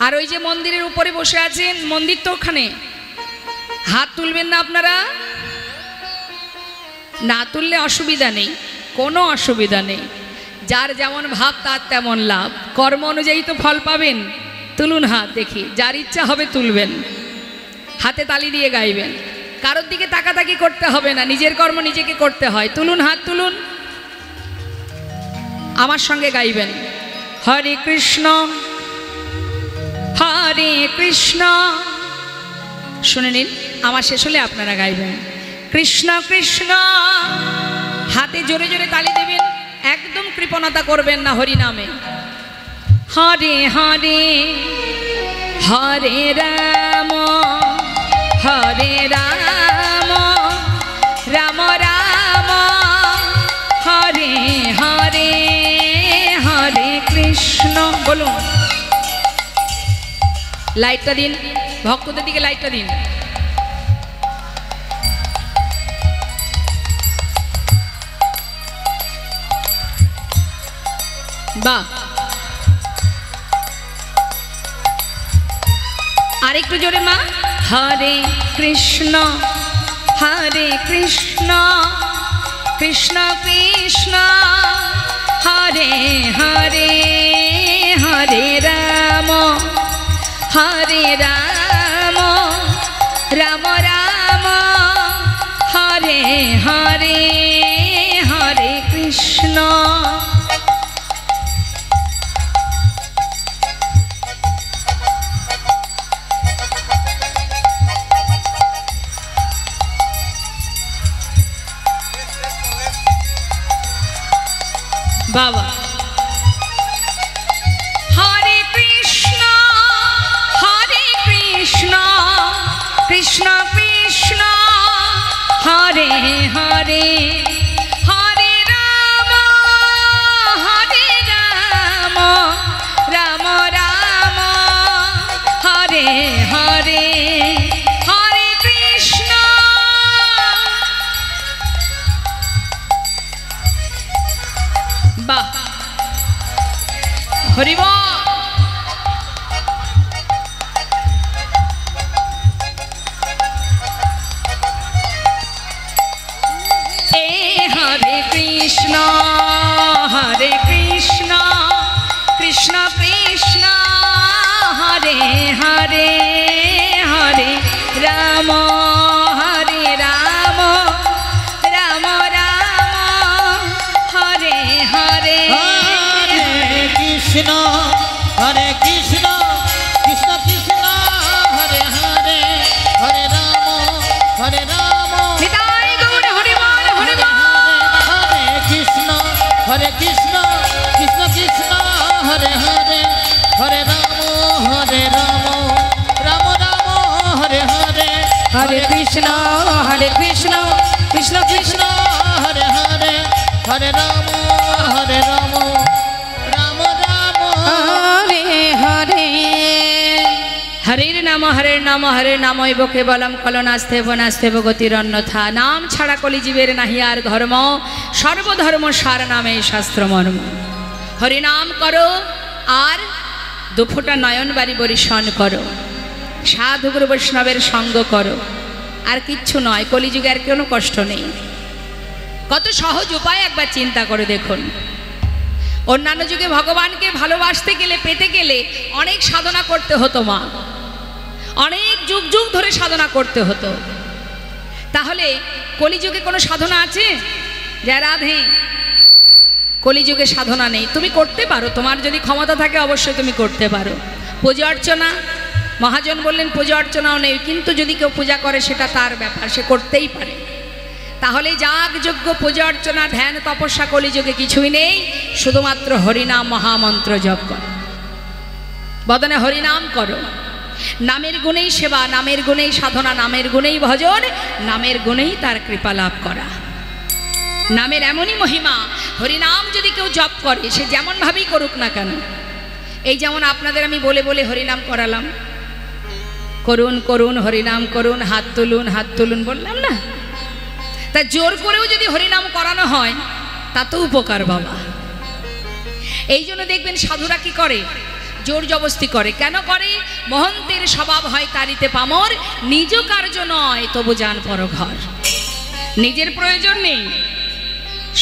আর ওই যে মন্দিরের উপরে বসে আছেন, মন্দির তো ওখানে, হাত তুলবেন না আপনারা? না তুললে অসুবিধা নেই, কোনো অসুবিধা নেই। যার যেমন ভাব তার তেমন লাভ, কর্ম অনুযায়ী তো ফল পাবেন। তুলুন হাত দেখি, যার ইচ্ছা হবে তুলবেন, হাতে তালি দিয়ে গাইবেন, কারোর দিকে তাকাতাকি করতে হবে না, নিজের কর্ম নিজেকে করতে হয়। তুলুন হাত, তুলুন, আমার সঙ্গে গাইবেন। হরে কৃষ্ণ হরে কৃষ্ণ, শুনে নিন, আমার শেষ হলে আপনারা গাইবেন। কৃষ্ণ কৃষ্ণ, হাতে জোরে জোরে তালি দেবেন, একদম কৃপণতা করবেন না হরি নামে। হরে হরে হরে রাম হরে রাম রাম রাম হরে হরে হরে কৃষ্ণ। বলুন, লাইটটা দিন, ভক্তদের দিকে লাইটটা দিন। বাহ, আরেকটু জোরে মা। হরে কৃষ্ণ কৃষ্ণ কৃষ্ণ হরে হরে হরে রাম রাম রাম হরে হরে হরে কৃষ্ণ। বাবা, হরে কৃষ্ণ কৃষ্ণ কৃষ্ণ হরে হরে হরে রাম রাম রাম হরে হরে হরে কৃষ্ণ। বাহ, হরি বল। হরে কৃষ্ণ কৃষ্ণ কৃষ্ণ হরে হরে হরে রাম রাম রাম রাম হরে হরে কৃষ্ণ হরে কৃষ্ণ কৃষ্ণ কৃষ্ণ হরে হরে হরে রাম নিতাই গৌর হরি বল হরি বল। হরে কৃষ্ণ কৃষ্ণ কৃষ্ণ হরে হরে হরে রাম রাম রাম হরে হরে হরে কৃষ্ণ কৃষ্ণ কৃষ্ণ হরে হরে হরে রাম রাম রাম হরে হরে। হরের নাম হরের নামৈব কেবলম কলনাস্তেব নাস্তেব গতিরন্যথা। নাম ছাড়া কলিজীবের নাহি আর ধর্ম, সর্বধর্ম সার নামে শাস্ত্র মর্ম। হরিনাম করো আর দুফোটা নয়ন বাড়ি বরিশন করো, সাধু গুরু বৈষ্ণবের সঙ্গ করো, আর কিচ্ছু নয়। কলিযুগে আর কোনো কষ্ট নেই। কত সহজ উপায় একবার চিন্তা করে দেখুন। অন্যান্য যুগে ভগবানকে ভালোবাসতে গেলে, পেতে গেলে অনেক সাধনা করতে হতো মা, অনেক যুগ যুগ ধরে সাধনা করতে হতো। তাহলে কলিযুগে কোনো সাধনা আছে? যা রাধে, কলিযুগে সাধনা নেই। তুমি করতে পারো, তোমার যদি ক্ষমতা থাকে অবশ্যই তুমি করতে পারো। পূজা অর্চনা, মহাজন বললেন পূজা অর্চনাও নেই, কিন্তু যদি কেউ পূজা করে সেটা তার ব্যাপার, সে করতেই পারে। তাহলে যাগযজ্ঞ, পূজা অর্চনা, ধ্যান, তপস্যা কলিযুগে কিছুই নেই, শুধুমাত্র হরিনাম মহামন্ত্র জপ করো, বদনে হরিনাম করো। নামের গুণেই সেবা, নামের গুণেই সাধনা, নামের গুণেই ভজন, নামের গুণেই তার কৃপা লাভ করা। নামের এমনই মহিমা, হরিনাম যদি কেউ জপ করে সে যেমন ভাবেই করুক না কেন। এই যেমন আপনাদের আমি বলে বলে হরিনাম করালাম, করুন করুন হরিনাম করুন, হাত তুলুন বললাম না, তা জোর করেও যদি হরিনাম করানো হয় তা তো উপকার বাবা। এই জন্য দেখবেন সাধুরা কি করে, জোর জবস্তি করে। কেন করে? মহন্তের স্বভাব হয় তারিতে পামর, নিজ কার্য নয় তবু যান পর ঘর। নিজের প্রয়োজন নেই,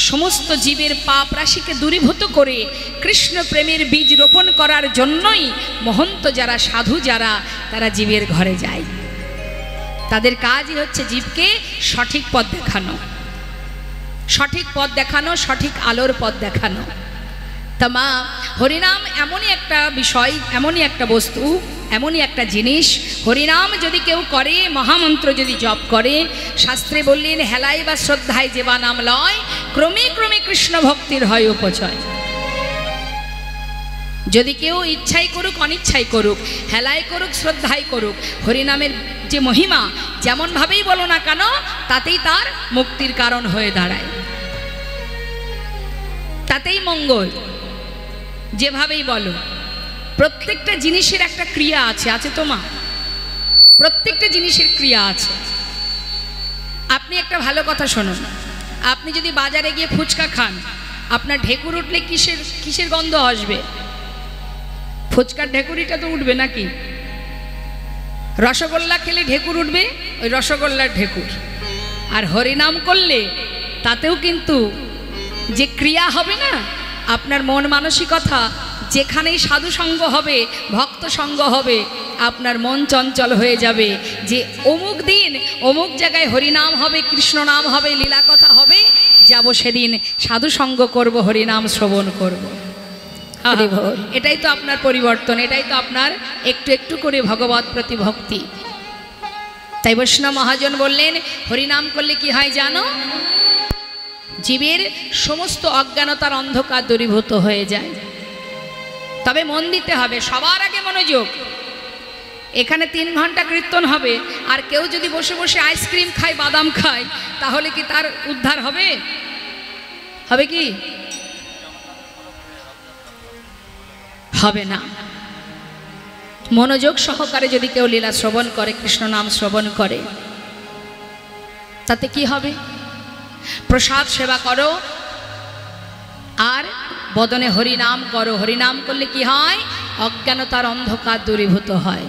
সমস্ত জীবের পাপ রাশিকে দূরীভূত করে কৃষ্ণ প্রেমের বীজ রোপণ করার জন্যই মহন্ত যারা সাধু যারা তারা জীবের ঘরে যায়। তাদের কাজই হচ্ছে জীবকে সঠিক পথ দেখানো, সঠিক পথ দেখানো, সঠিক আলোর পথ দেখানো। তা মা, হরিনাম এমনই একটা বিষয়, এমনই একটা বস্তু, এমনই একটা জিনিস, হরিনাম যদি কেউ করে, মহামন্ত্র যদি জপ করে, শাস্ত্রে বললেন হেলাই বা শ্রদ্ধায় যে বা নাম লয়, ক্রমে ক্রমে কৃষ্ণ ভক্তির হয় উপচয়। যদি কেউ ইচ্ছাই করুক অনিচ্ছাই করুক, হেলায় করুক শ্রদ্ধাই করুক, হরিনামের যে মহিমা যেমনভাবেই বলো না কেন তাতেই তার মুক্তির কারণ হয়ে দাঁড়ায়, তাতেই মঙ্গল। যেভাবেই বলো, প্রত্যেকটা জিনিসের একটা ক্রিয়া আছে, আছে তো মা? প্রত্যেকটা জিনিসের ক্রিয়া আছে। আপনি একটা ভালো কথা শুনুন, আপনি যদি বাজারে গিয়ে ফুচকা খান, আপনার ঢেকুর উঠলে কিসের কিসের গন্ধ আসবে? ফুচকার ঢেকুরিটা তো উঠবে নাকি? রসগোল্লা খেলে ঢেকুর উঠবে, ওই রসগোল্লার ঢেকুর। আর হরিনাম করলে তাতেও কিন্তু যে ক্রিয়া হবে না, আপনার মন মানসিকতা যেখানেই সাধু সঙ্গ হবে, ভক্ত সঙ্গ হবে, আপনার মন চঞ্চল হয়ে যাবে যে অমুক দিন অমুক জায়গায় হরিনাম হবে, কৃষ্ণ নাম হবে, লীলা কথা হবে, যাব সেদিন সাধু সঙ্গ করব, হরিনাম শ্রবণ করব। এটাই তো আপনার পরিবর্তন, এটাই তো আপনার একটু একটু করে ভগবত প্রতি ভক্তি। তাই বৈষ্ণব মহাজন বললেন হরিনাম করলে কি হয় জানো? জীবের সমস্ত অজ্ঞানতার অন্ধকার দূরীভূত হয়ে যায়। তবে মন দিতে হবে, সবার আগে মনোযোগ। এখানে 3 ঘন্টা কীর্তন হবে, আর কেউ যদি বসে বসে আইসক্রিম খায়, বাদাম খায়, তাহলে কি তার উদ্ধার হবে? হবে কি? হবে না। মনোযোগ সহকারে যদি কেউ লীলা শ্রবণ করে, কৃষ্ণ নাম শ্রবণ করে, তাতে কি হবে? প্রসাদ সেবা করো আর বদনে হরিনাম করো। হরিনাম করলে কি হয়? অজ্ঞানতার অন্ধকার দূরীভূত হয়।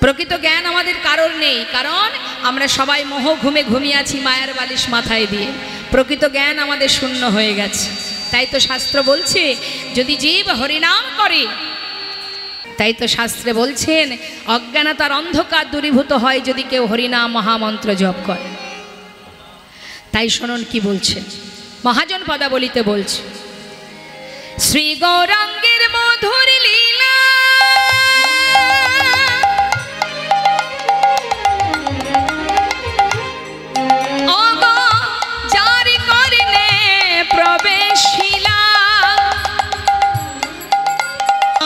প্রকৃত জ্ঞান আমাদের কারোর নেই, কারণ আমরা সবাই মোহ ঘুমে ঘুমিয়ে আছি মায়ার বালিশ মাথায় দিয়ে। প্রকৃত জ্ঞান আমাদের শূন্য হয়ে গেছে। তাই তো শাস্ত্র বলছে যদি জীব হরিনাম করে, তাই তো শাস্ত্রে বলছেন অজ্ঞানতার অন্ধকার দূরীভূত হয় যদি কেউ হরিনাম মহামন্ত্র জপ করে। তাই শুনুন কি বলছে মহাজন পদাবলিতে বলছে, শ্রী গৌরাঙ্গের মধুর লীলা যার করনে প্রবেশিলা,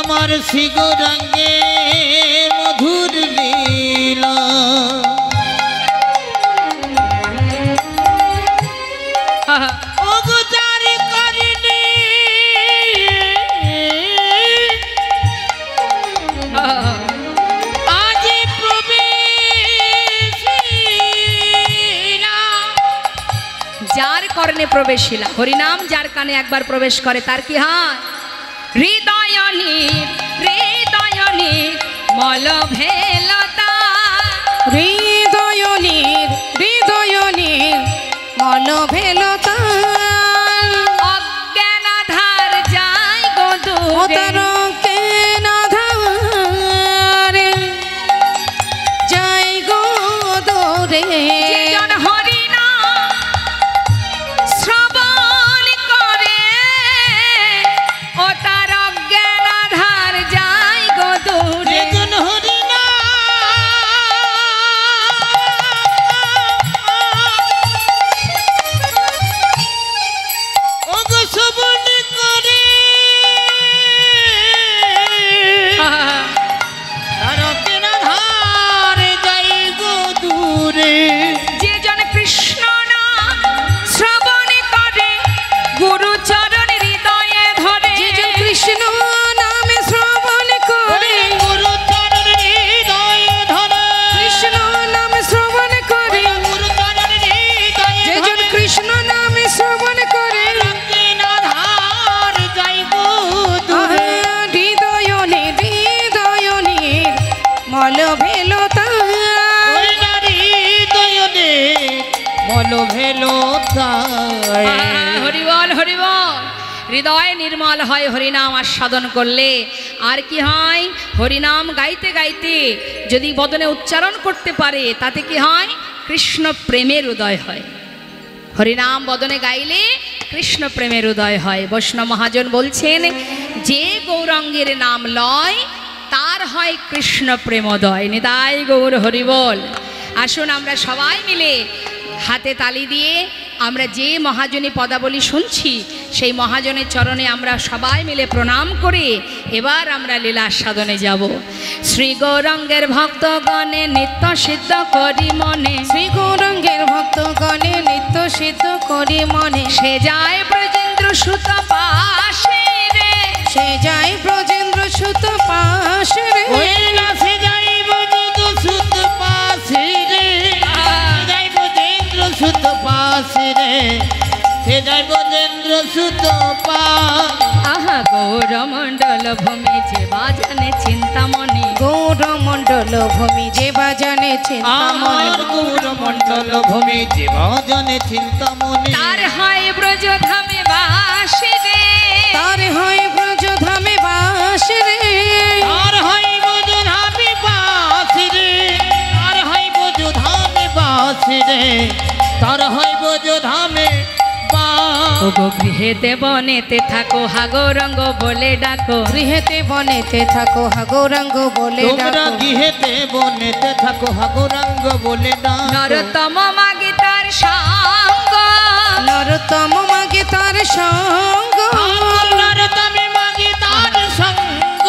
আমার শ্রী গৌরাঙ্গে মধুর লীলা, যার কর্ণে প্রবেশিলা। হরিনাম যার কানে একবার প্রবেশ করে তার কি হয়? হৃদয়নীর হৃদয়নীর মলভেলতা, হৃদয়নীর হৃদয়নীর মলভেলতা, অজ্ঞানাধার যায় গো দূরে, অতরকেনাধারে যাই গো দূরে, যেজন হরিনাম শ্রবণ করে ও তার অজ্ঞানাধার যায় গো দূরে। যেজন হরিনাম ওগো শ্রবণ করে তার অজ্ঞানাধারে যাই গো দূরে। ভেলো তাই। হরিবল হরিবল। হৃদয় নির্মল হয় হরিনাম আস্বাদন করলে। আর কি হয়, হরিনাম গাইতে গাইতে যদি বদনে উচ্চারণ করতে পারে তাতে কি হয়, কৃষ্ণ প্রেমের উদয় হয়। হরিনাম বদনে গাইলে কৃষ্ণ প্রেমের উদয় হয়। বৈষ্ণব মহাজন বলছেন, যে গৌরাঙ্গের নাম লয় তার হয় কৃষ্ণ প্রেমোদয়। নিতাই গৌর হরিবল। আসুন আমরা সবাই মিলে হাতে তালি দিয়ে আমরা যে মহাজনী পদাবলী শুনছি সেই মহাজনের চরণে আমরা সবাই মিলে প্রণাম করে এবার আমরা লীলা আস্বাদনে যাব। শ্রী গৌরাঙ্গের ভক্তগণে নিত্য সিদ্ধ করি মনে, শ্রী গৌরাঙ্গের ভক্তগণে নিত্য সিদ্ধ করি মনে, সে যায় ব্রজেন্দ্র সুত পাশে রে, সে যায় ব্রজেন্দ্র সুত পাশে রে, ওই না সে যাইব যদু সুত পাশে রে, যাইব দেন্দ্র সুত পাশে রে, সে যাইব দেন্দ্র সুত পাশ। আহা গৌরমণ্ডল ভূমি যে বাজানে চিন্তামণি, গৌরমণ্ডল ভূমি যে বাজানে চিন্তামণি, আমার গৌরমণ্ডল ভূমি যে ভজনে চিন্তামণি, তার হয় ব্রজধামে বাসে রে, তার হয় ব্রজধামে বাস রে, আর হইব ধামে বাস রে, আর হইব ধামে বাস রে, তার হইব ধামে বাস। ওগো গৃহেতে বনেতে থাকো হা গৌরাঙ্গ বলে ডাকো, গৃহেতে বনেতে থাকো হা গৌরাঙ্গ বলে তোমরা ডাকো, গৃহেতে বনেতে থাকো হা গৌরাঙ্গ বলে ডাকো। নরতম মাগে তার সঙ্গ, নরতম মাগে তার সঙ্গ, নরতমে মাগে তার সঙ্গ,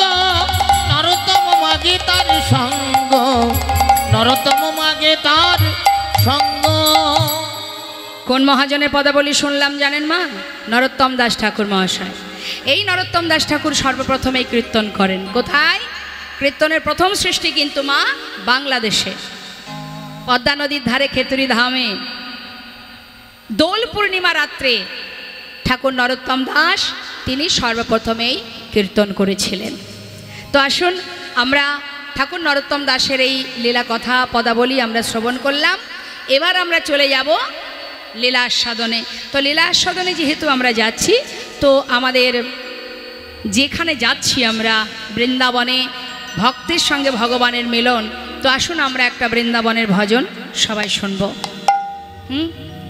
নরতম মাগে তার সঙ্গ, নরতম মাগে তার সঙ্গ। কোন মহাজনের পদাবলী শুনলাম জানেন মা? নরোত্তম দাস ঠাকুর মহাশয়। এই নরোত্তম দাস ঠাকুর সর্বপ্রথম এই কীর্তন করেন। কোথায়? কীর্তনের প্রথম সৃষ্টি কিন্তু মা বাংলাদেশে, পদ্মা নদীর ধারে খেতুরি ধামে দোল পূর্ণিমা রাত্রে ঠাকুর নরোত্তম দাস তিনি সর্বপ্রথম এই কীর্তন করেছিলেন। তো আসুন আমরা ঠাকুর নরোত্তম দাসের এই লীলা কথা পদাবলী আমরা শ্রবণ করলাম। এবার আমরা চলে যাব লীলা আস্বাদনে। তো লীলা আস্বাদনে যেহেতু আমরা যাচ্ছি, তো আমাদের যেখানে যাচ্ছি আমরা বৃন্দাবনে ভক্তের সঙ্গে ভগবানের মিলন, তো আসুন আমরা একটা বৃন্দাবনের ভজন সবাই শুনব।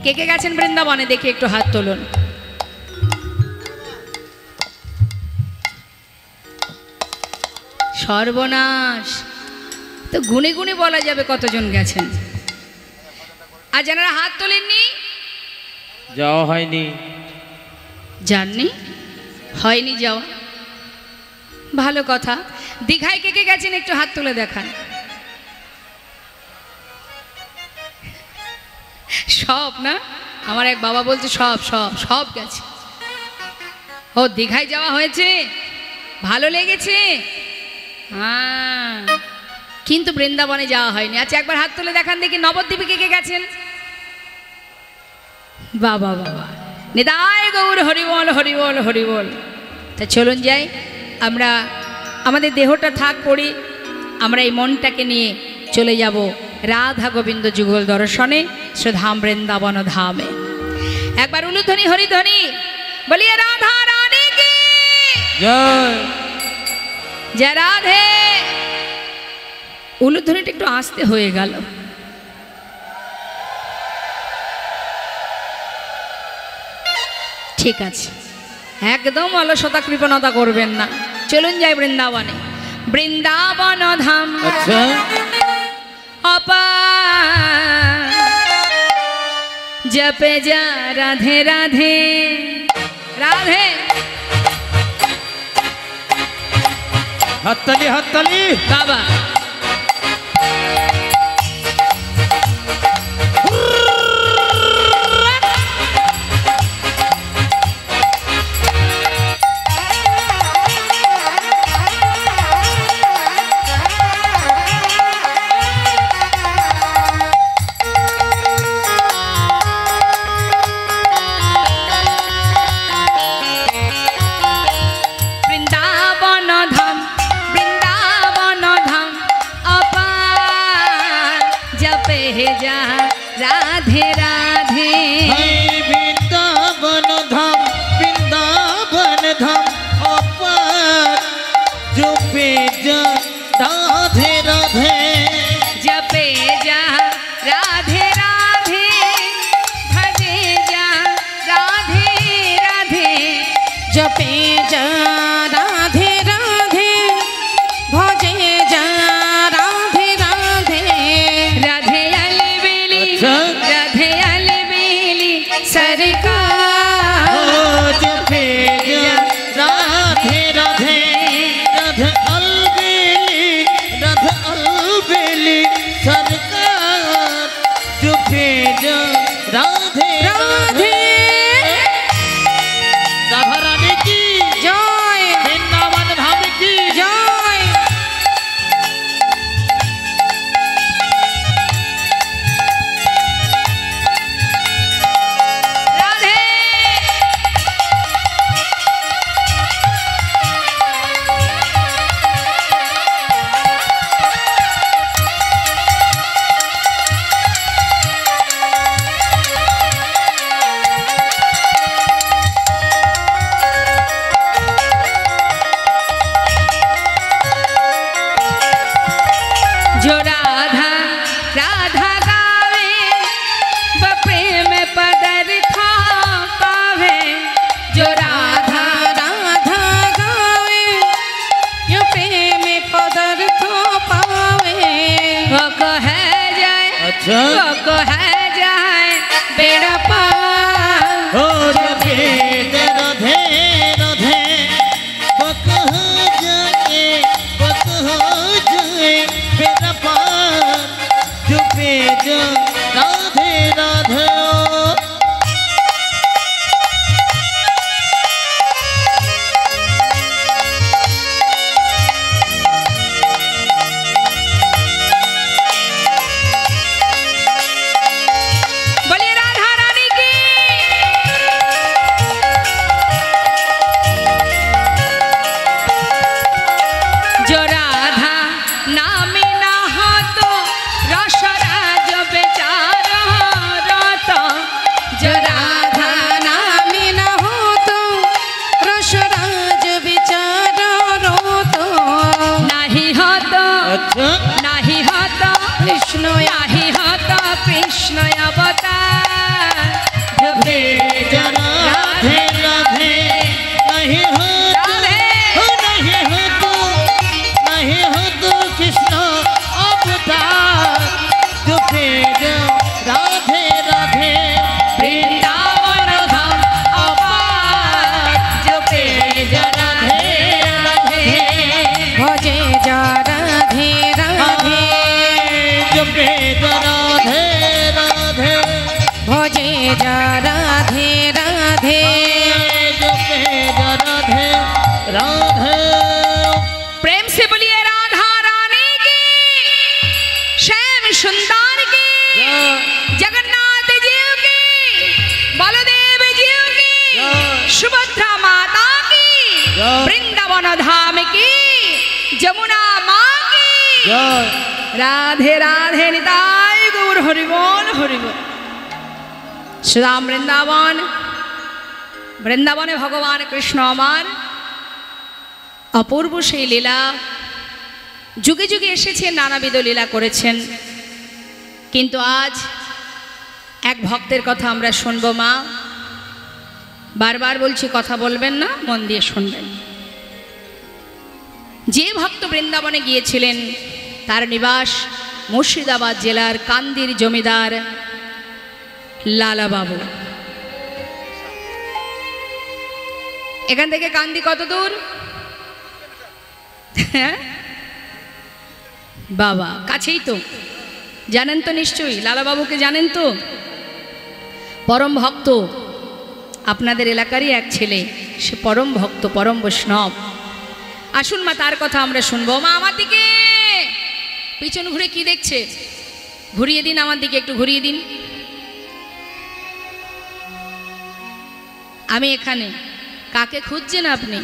কে কে গেছেন বৃন্দাবনে দেখে একটু হাত তুলুন। সর্বনাশ, তো গুনে গুনে বলা যাবে কতজন গেছেন। আর যারা হাত তোলেননি, যাওয়া হয়নি, জাননি, হয়নি যাওয়া, ভালো কথা। দীঘায় কে কে গেছেন একটু হাত তুলে দেখান। সব না, আমার এক বাবা বলছে সব সব সব গেছে। ও দীঘায় যাওয়া হয়েছে, ভালো লেগেছে। হ্যাঁ, কিন্তু বৃন্দাবনে যাওয়া হয়নি। আচ্ছা একবার হাত তুলে দেখান দেখি নবদ্বীপে কে কে গেছেন। বাবা বাবা, নিতাই গৌর হরিবল হরিবল হরিবল। তা চলুন যাই, আমরা আমাদের দেহটা থাক করি, আমরা এই মনটাকে নিয়ে চলে যাব রাধা গোবিন্দ যুগল দর্শনে শ্রীধাম বৃন্দাবন ধামে। একবার উলুধ্বনি হরিধ্বনি বলিয়ে রাধা রানী কি জয়। জয় রাধে। উলুধ্বনিটা একটু আস্তে হয়ে গেল। ঠিক আছে, একদম অলসতা কৃপণতা করবেন না। চলুন যাই বৃন্দাবনে, বৃন্দাবন ধাম আচ্ছা, অপার জপে যা রাধে রাধে রাধে। হাততালি হাততালি। বাবা বৃন্দাবন ধাম जपे जा राधे राधे वृंदावन धाम अपार जपे जा राधे राधे जपे जा राधे राधे भजे जा राधे राधे जपे जा राधे राधे भजे जा राधे राधे राधे अलबेली अच्छा। राधे अलबेली सरकार जपे जा राधे राधे राधे अलबेली सरकार जपे जा राधे राधे राधा रानी की जय वृंदावन धाम की जय राधे जो राधा राधा गावे व प्रेम पदरथा पावे जो राधा राधा गावे यो प्रेम पदार्थ पावे वो कहे जाए अच्छा वो कहे जाए बेड़ा पार हो जपे राधे राधे बक हो जाए मेरा पार जपे जा राधे राधे बोलिए राधा रानी की जो राधा नामी ना हो तो रसराज बेचारा राता जो राधा नामी न हो तो रसराज विचार रो तो नहीं हो तो अच्छा नहीं हो तो कृष्ण नहीं हो तो कृष्ण अवतार जपे जा राधे राधे नहीं हो नहीं हो तो कृष्ण अवतार जपे जा राधे राधे वृंदावन धाम अपार जपे जा राधे राधे भजे जा राधे राधे जपे जा राधे राधे भजे जा राधे राधे जपे जा राधे राधे प्रेम से बोलिए राधा रानी की श्याम सुंदर की जगन्नाथ जी की बलदेव जी की सुभद्रा माता की वृंदावन धाम की जमुना माँ की जय राधे राधे निताय गौर हरिबोल हरिबोल श्रीराम वृंदावन वृंदावने भगवान कृष्ण আমার অপূর্ব সেই লীলা যুগে যুগে এসেছেন নানাবিধ লীলা করেছেন কিন্তু আজ এক ভক্তের কথা আমরা শুনবো মা বারবার বলছি কথা বলবেন না মন দিয়ে শুনবেন যে ভক্ত বৃন্দাবনে গিয়েছিলেন তার নিবাস মুর্শিদাবাদ জেলার কান্দির জমিদার লালা বাবু এখান থেকে কান্দি কত দূর বাবা কাছেই তো জানেন তো নিশ্চয়ই লালা বাবুকে জানেন তো পরম ভক্ত আপনাদের এলাকারই এক ছেলে সে পরম ভক্ত পরম বৈষ্ণব আসুন মা তার কথা আমরা শুনবো মা আমার দিকে পিছন ঘুরে কি দেখছে ঘুরিয়ে দিন আমার দিকে একটু ঘুরিয়ে দিন আমি এখানে কাকে খুঁজছেন আপনি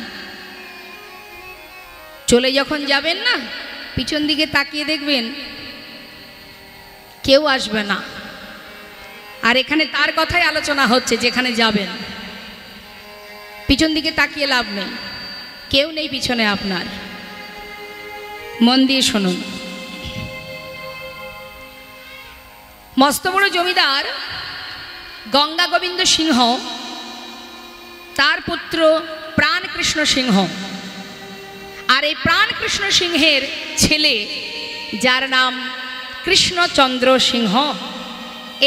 চলে যখন যাবেন না পিছন দিকে তাকিয়ে দেখবেন কেউ আসবে না। আর এখানে তার কথাই আলোচনা হচ্ছে, যেখানে যাবেন পিছন দিকে তাকিয়ে লাভ নেই, কেউ নেই পিছনে আপনার। মন দিয়ে শুনুন। মস্ত বড় জমিদার গঙ্গা গোবিন্দ সিংহ, তার পুত্র প্রাণকৃষ্ণ সিংহ, আর এই প্রাণকৃষ্ণ সিংহের ছেলে যার নাম কৃষ্ণচন্দ্র সিংহ।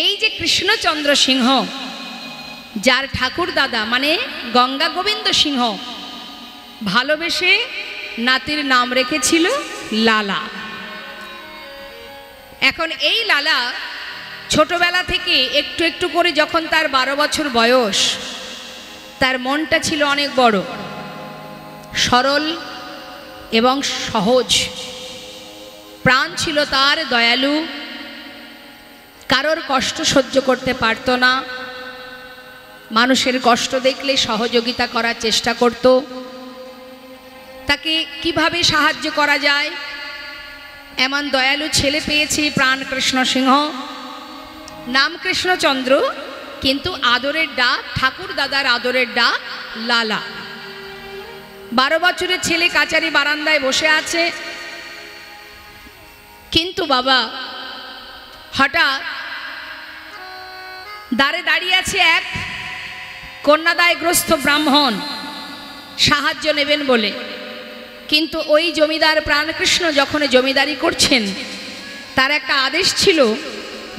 এই যে কৃষ্ণচন্দ্র সিংহ, যার ঠাকুর দাদা মানে গঙ্গা গোবিন্দ সিংহ ভালোবেসে নাতির নাম রেখেছিল লালা। এখন এই লালা ছোটবেলা থেকে একটু একটু করে যখন তার 12 বছর বয়স, তার মনটা ছিল অনেক বড়, সরল এবং সহজ। প্রাণ ছিল তার দয়ালু, কারোর কষ্ট সহ্য করতে পারত না, মানুষের কষ্ট দেখলে সহযোগিতা করার চেষ্টা করত, তাকে কিভাবে সাহায্য করা যায় এমন দয়ালু ছেলে পেয়েছে প্রাণকৃষ্ণ সিংহ। নাম কৃষ্ণচন্দ্র, কিন্তু আদরের ডাক, ঠাকুর দাদার আদরের ডাক লালা। 12 বছরের ছেলে কাচারি বারান্দায় বসে আছে, কিন্তু বাবা হঠাৎ দ্বারে দাঁড়িয়ে আছে এক কন্যাদায়গ্রস্ত ব্রাহ্মণ সাহায্য নেবেন বলে। কিন্তু ওই জমিদার প্রাণকৃষ্ণ যখন জমিদারি করছেন, তার একটা আদেশ ছিল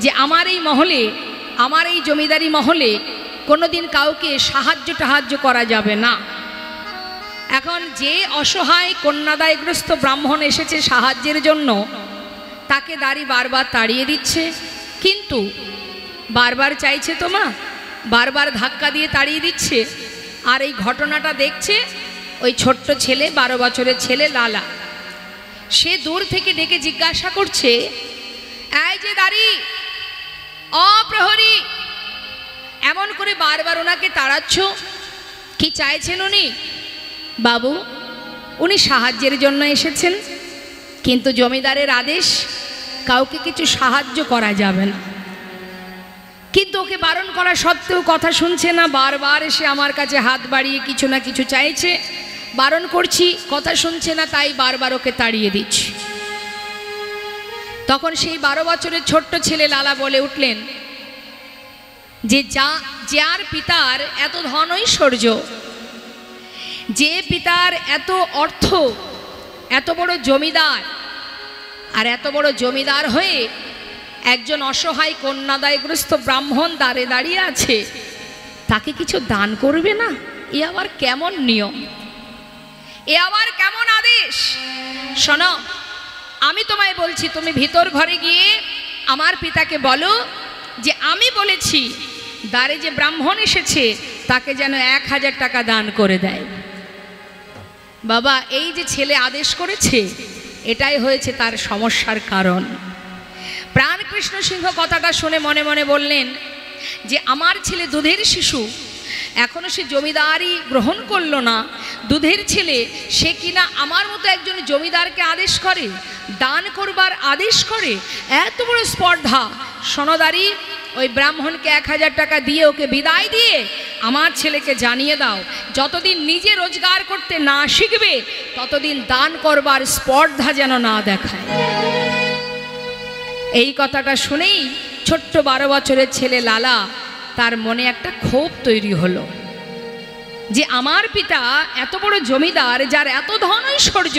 যে আমার এই মহলে, আমার এই জমিদারি মহলে কোনোদিন কাউকে সাহায্য করা যাবে না। এখন যে অসহায় কন্যাদায়গ্রস্ত ব্রাহ্মণ এসেছে সাহায্যের জন্য, তাকে দাঁড়ি বারবার তাড়িয়ে দিচ্ছে, কিন্তু বারবার চাইছে তো মা, বারবার ধাক্কা দিয়ে তাড়িয়ে দিচ্ছে। আর এই ঘটনাটা দেখছে ওই ছোট্ট ছেলে, 12 বছরের ছেলে লালা। সে দূর থেকে ডেকে জিজ্ঞাসা করছে, এই যে দাঁড়ি অপ্রহরী, এমন করে বারবার ওনাকে তাড়াচ্ছ, কি চাইছেন উনি? বাবু, উনি সাহায্যের জন্য এসেছেন, কিন্তু জমিদারের আদেশ কাউকে কিছু সাহায্য করা যাবে না। কিন্তু ওকে বারণ করা সত্ত্বেও কথা শুনছে না, বারবার এসে আমার কাছে হাত বাড়িয়ে কিছু না কিছু চাইছে। বারণ করছি, কথা শুনছে না, তাই বারবার ওকে তাড়িয়ে দিচ্ছি। তখন সেই 12 বছরের ছোট্ট ছেলে লালা বলে উঠলেন যে যার পিতার এত ধন ঐশ্বর্য, যে পিতার এত অর্থ, এত বড় জমিদার, আর এত বড় জমিদার হয়ে একজন অসহায় কন্যাদায়গ্রস্ত ব্রাহ্মণ দ্বারে দাঁড়িয়ে আছে, তাকে কিছু দান করবে না? এ আবার কেমন নিয়ম, এ আবার কেমন আদেশ? শোনো, আমি তোমায় বলছি, তুমি ভিতর ঘরে গিয়ে আমার পিতাকে বলো যে আমি বলেছি দ্বারে যে ব্রাহ্মণ এসেছে তাকে যেন 1000 টাকা দান করে দেয়। বাবা, এই যে ছেলে আদেশ করেছে, এটাই হয়েছে তার সমস্যার কারণ। প্রাণকৃষ্ণ সিংহ কথাটা শুনে মনে মনে বললেন যে আমার ছেলে দুধের শিশু, এখনো সে জমিদারি গ্রহণ করলো না, দুধের ছেলে, সে কিনা আমার মতো একজন জমিদারকে আদেশ করে, দান করবার আদেশ করে, এত বড় স্পর্ধা। সনদারি, ওই ব্রাহ্মণকে 1000 টাকা দিয়ে ওকে বিদায় দিয়ে আমার ছেলেকে জানিয়ে দাও, যতদিন নিজে রোজগার করতে না শিখবে ততদিন দান করবার স্পর্ধা যেন না দেখায়। এই কথাটা শুনেই ছোট্ট 12 বছরের ছেলে লালা, তার মনে একটা ক্ষোভ তৈরি হলো যে আমার পিতা এত বড় জমিদার, যার এত ধন ঐশ্বর্য,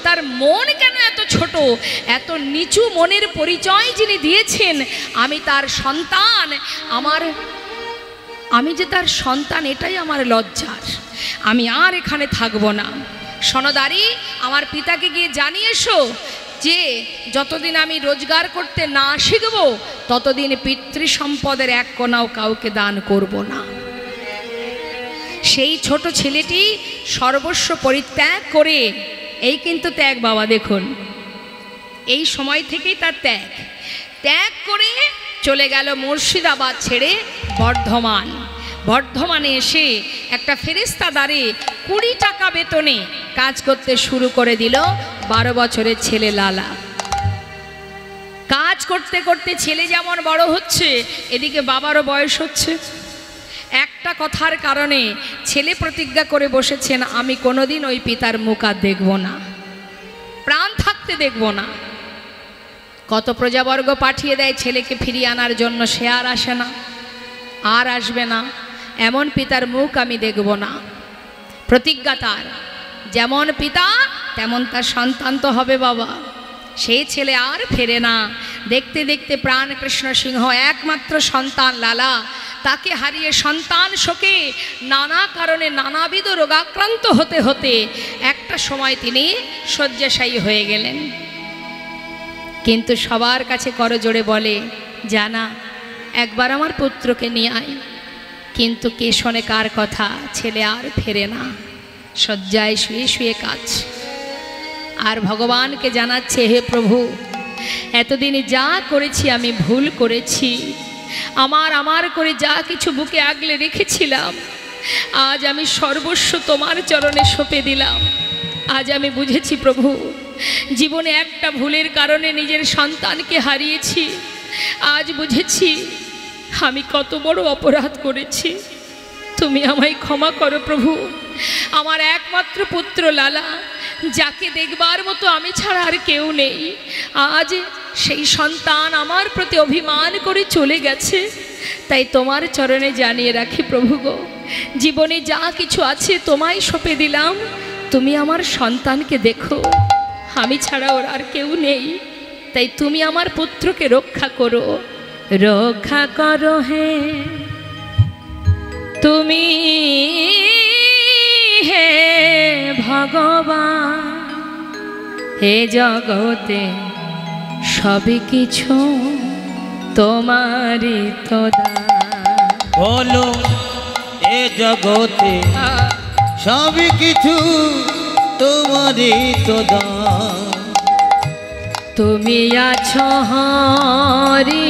তার মন কেন এত ছোট, এত নিচু মনের পরিচয় যিনি দিয়েছেন, আমি তার সন্তান, আমি যে তার সন্তান, এটাই আমার লজ্জার। আমি আর এখানে থাকবো না। সনদারি, আমার পিতাকে গিয়ে জানিয়ে এসো যে যতদিন আমি রোজগার করতে না শিখব ততদিন পিতৃ সম্পদের 1 কোনাও কাউকে দান করব না। সেই ছোট ছেলেটি সর্বস্ব পরিত্যাগ করে, এই কিন্তু ত্যাগ বাবা, দেখুন এই সময় থেকেই তার ত্যাগ করে চলে গেল মুর্শিদাবাদ ছেড়ে বর্ধমানে এসে একটা ফেরেস্তাদারে 20 টাকা বেতনে কাজ করতে শুরু করে দিল 12 বছরের ছেলে লালা। কাজ করতে করতে ছেলে যেমন বড় হচ্ছে, এদিকে বাবারও বয়স হচ্ছে। একটা কথার কারণে ছেলে প্রতিজ্ঞা করে বসেছেন, আমি কোনোদিন ওই পিতার মুখ আর দেখব না, প্রাণ থাকতে দেখব না। কত প্রজাবর্গ পাঠিয়ে দেয় ছেলেকে ফিরিয়ে আনার জন্য, সে আর আসে না, আর আসবে না। এমন পিতার মুখ আমি দেখব না। প্রতিজ্ঞা তার, যেমন পিতা তেমন তার সন্তান তো হবে বাবা। সেই ছেলে আর ফেরে না। দেখতে দেখতে প্রাণ কৃষ্ণ সিংহ একমাত্র সন্তান লালা, তাকে হারিয়ে সন্তান শোকে নানা কারণে নানাবিধ রোগাক্রান্ত হতে হতে একটা সময় তিনি শয্যাশায়ী হয়ে গেলেন। কিন্তু সবার কাছে করজোড়ে বলে, জানা একবার আমার পুত্রকে নিয়ে আয়। কিন্তু কে শোনে কার কথা? ছেলে আর ফেরে না, শয্যায় শুয়ে শুয়ে কাজ। আর ভগবানকে জানাচ্ছে, হে প্রভু, এতদিন যা করেছি আমি ভুল করেছি। আমার করে যা কিছু বুকে আগলে রেখেছিলাম, আজ আমি সর্বস্ব তোমার চরণে সঁপে দিলাম। আজ আমি বুঝেছি প্রভু, জীবনে একটা ভুলের কারণে নিজের সন্তানকে হারিয়েছি। আজ বুঝেছি আমি কত বড় অপরাধ করেছি। তুমি আমায় ক্ষমা করো প্রভু। আমার একমাত্র পুত্র লালা, যাকে দেখবার মতো আমি ছাড়া আর কেউ নেই, আজ সেই সন্তান আমার প্রতি অভিমান করে চলে গেছে। তাই তোমার চরণে জানিয়ে রাখি প্রভু গো, জীবনে যা কিছু আছে তোমায় সঁপে দিলাম। তুমি আমার সন্তানকে দেখো, আমি ছাড়া ওর আর কেউ নেই। তাই তুমি আমার পুত্রকে রক্ষা করো, রক্ষা করো হে তুমি, হে ভগবান। হে জগতে সবই কিছু তোমারই তো দান। বলো এ জগতে সবই কিছু তোমারই তো দান। তুমি আছো হরি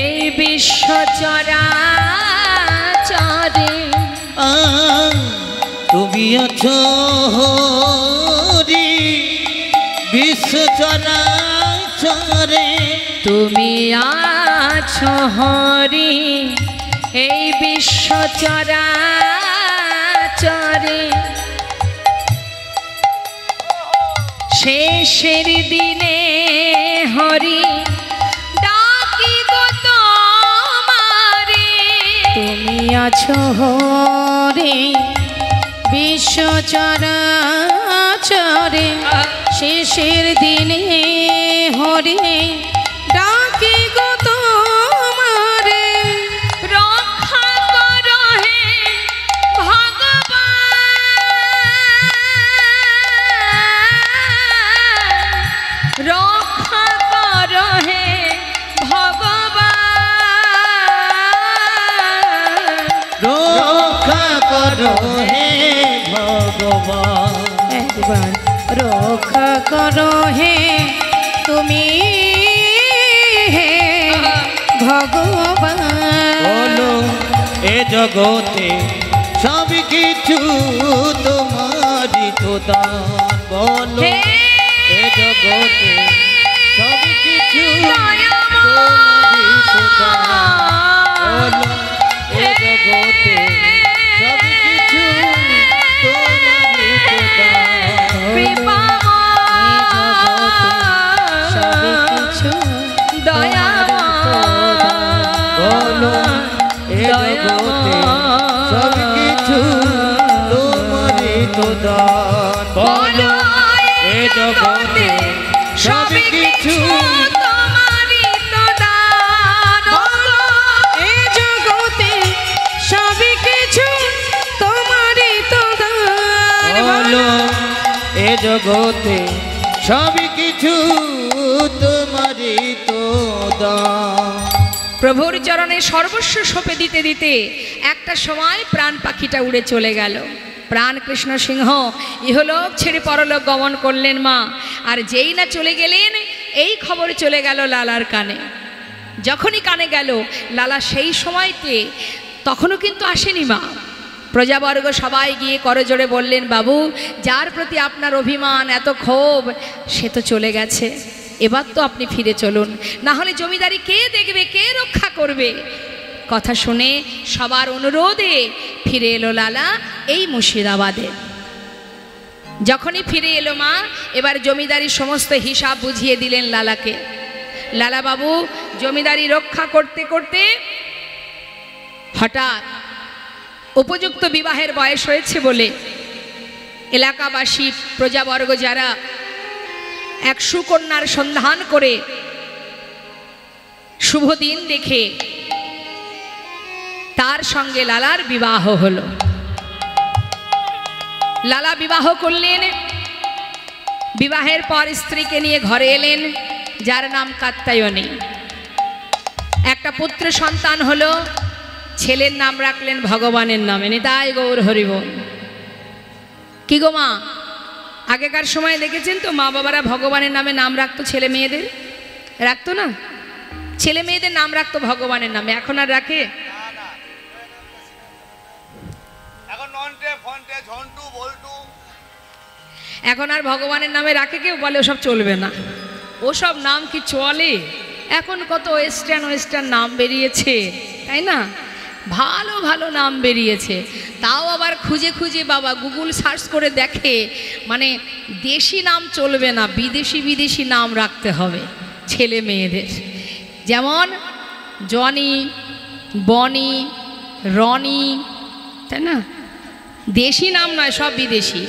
এই বিশ্ব চরাচরে, তুমি আছো হরি বিশ্ব চরাচরে। তুমি আছো হরি এই বিশ্ব চরাচরে। শেষের দিনে হরি ডাকি গো তোমারে। তুমি আছো হরি বিশ্ব চরাচরে, শেষের দিনে হরি ডাকি গো তোমারে। রক্ষা করো হে ভগবান, রক্ষা করো হে ভগবান, রক্ষা করো হে ভগবান। একবার রক্ষা করো হে তুমি, হে ভগবান। বলো এ জগতে সব কিছু তোমারই তো দান। বলো হে এ জগতে সব কিছু দয়াময়। তোমারই তো দান। বলো এ জগতে সব কিছু তোমারই তো দান। সবই কিছু বলো এ জগতে সব কিছু তোমারই তো দান। বলো এ জগতে সব কিছু তোমারই তো দান। এ জগতে সবই কিছু তোমারই তো দান। বলো এ জগতে সব কিছু তোমারই তো দান। প্রভুর চরণে সর্বস্ব সঁপে দিতে দিতে একটা সময় প্রাণ পাখিটা উড়ে চলে গেল। প্রাণ কৃষ্ণ সিংহ ইহলোক ছেড়ে পরলোক গমন করলেন মা। আর যেই না চলে গেলেন, এই খবর চলে গেল লালার কানে। যখনই কানে গেল, লালা সেই সময়তে তখনও কিন্তু আসেনি মা। প্রজাবর্গ সবাই গিয়ে করজোড়ে বললেন, বাবু, যার প্রতি আপনার অভিমান এত ক্ষোভ, সে তো চলে গেছে। এবার তো আপনি ফিরে চলুন, না হলে জমিদারি কে দেখবে, কে রক্ষা করবে। কথা শুনে সবার অনুরোধে ফিরে এলো লালা এই মুর্শিদাবাদে। যখনই ফিরে এলো মা, এবার জমিদারির সমস্ত হিসাব বুঝিয়ে দিলেন লালাকে। লালা বাবু জমিদারি রক্ষা করতে করতে হঠাৎ উপযুক্ত বিবাহের বয়স হয়েছে বলে এলাকাবাসী প্রজাবর্গ যারা এক সুকন্যার সন্ধান করে শুভ দিন দেখে তার সঙ্গে লালার বিবাহ হলো। লালা বিবাহ করলেন, বিবাহের পর স্ত্রীকে নিয়ে ঘরে এলেন, যার নাম কাত্যায়নী। একটা পুত্র সন্তান হলো, ছেলের নাম রাখলেন ভগবানের নামে, নিতাই গৌর হরিবোল। কি গো মা, আগেকার সময় দেখেছেন তো মা বাবারা ভগবানের নামে নাম রাখতো, ছেলে মেয়েদের রাখতো না, ছেলে মেয়েদের নাম রাখতো ভগবানের নামে। এখন আর রাখে? এখন আর ভগবানের নামে রাখে কেউ? বলে ওসব চলবে না, ওসব নাম কি চলে? এখন কত ওয়েস্টার্ন নাম বেরিয়েছে, তাই না? ভালো ভালো নাম বেরিয়েছে, তাও আবার খুঁজে খুঁজে বাবা গুগল সার্চ করে দেখে, মানে দেশি নাম চলবে না, বিদেশি নাম রাখতে হবে ছেলে মেয়েদের। যেমন জনি, বনি, রনি, তাই না? দেশি নাম নয়, সব বিদেশি।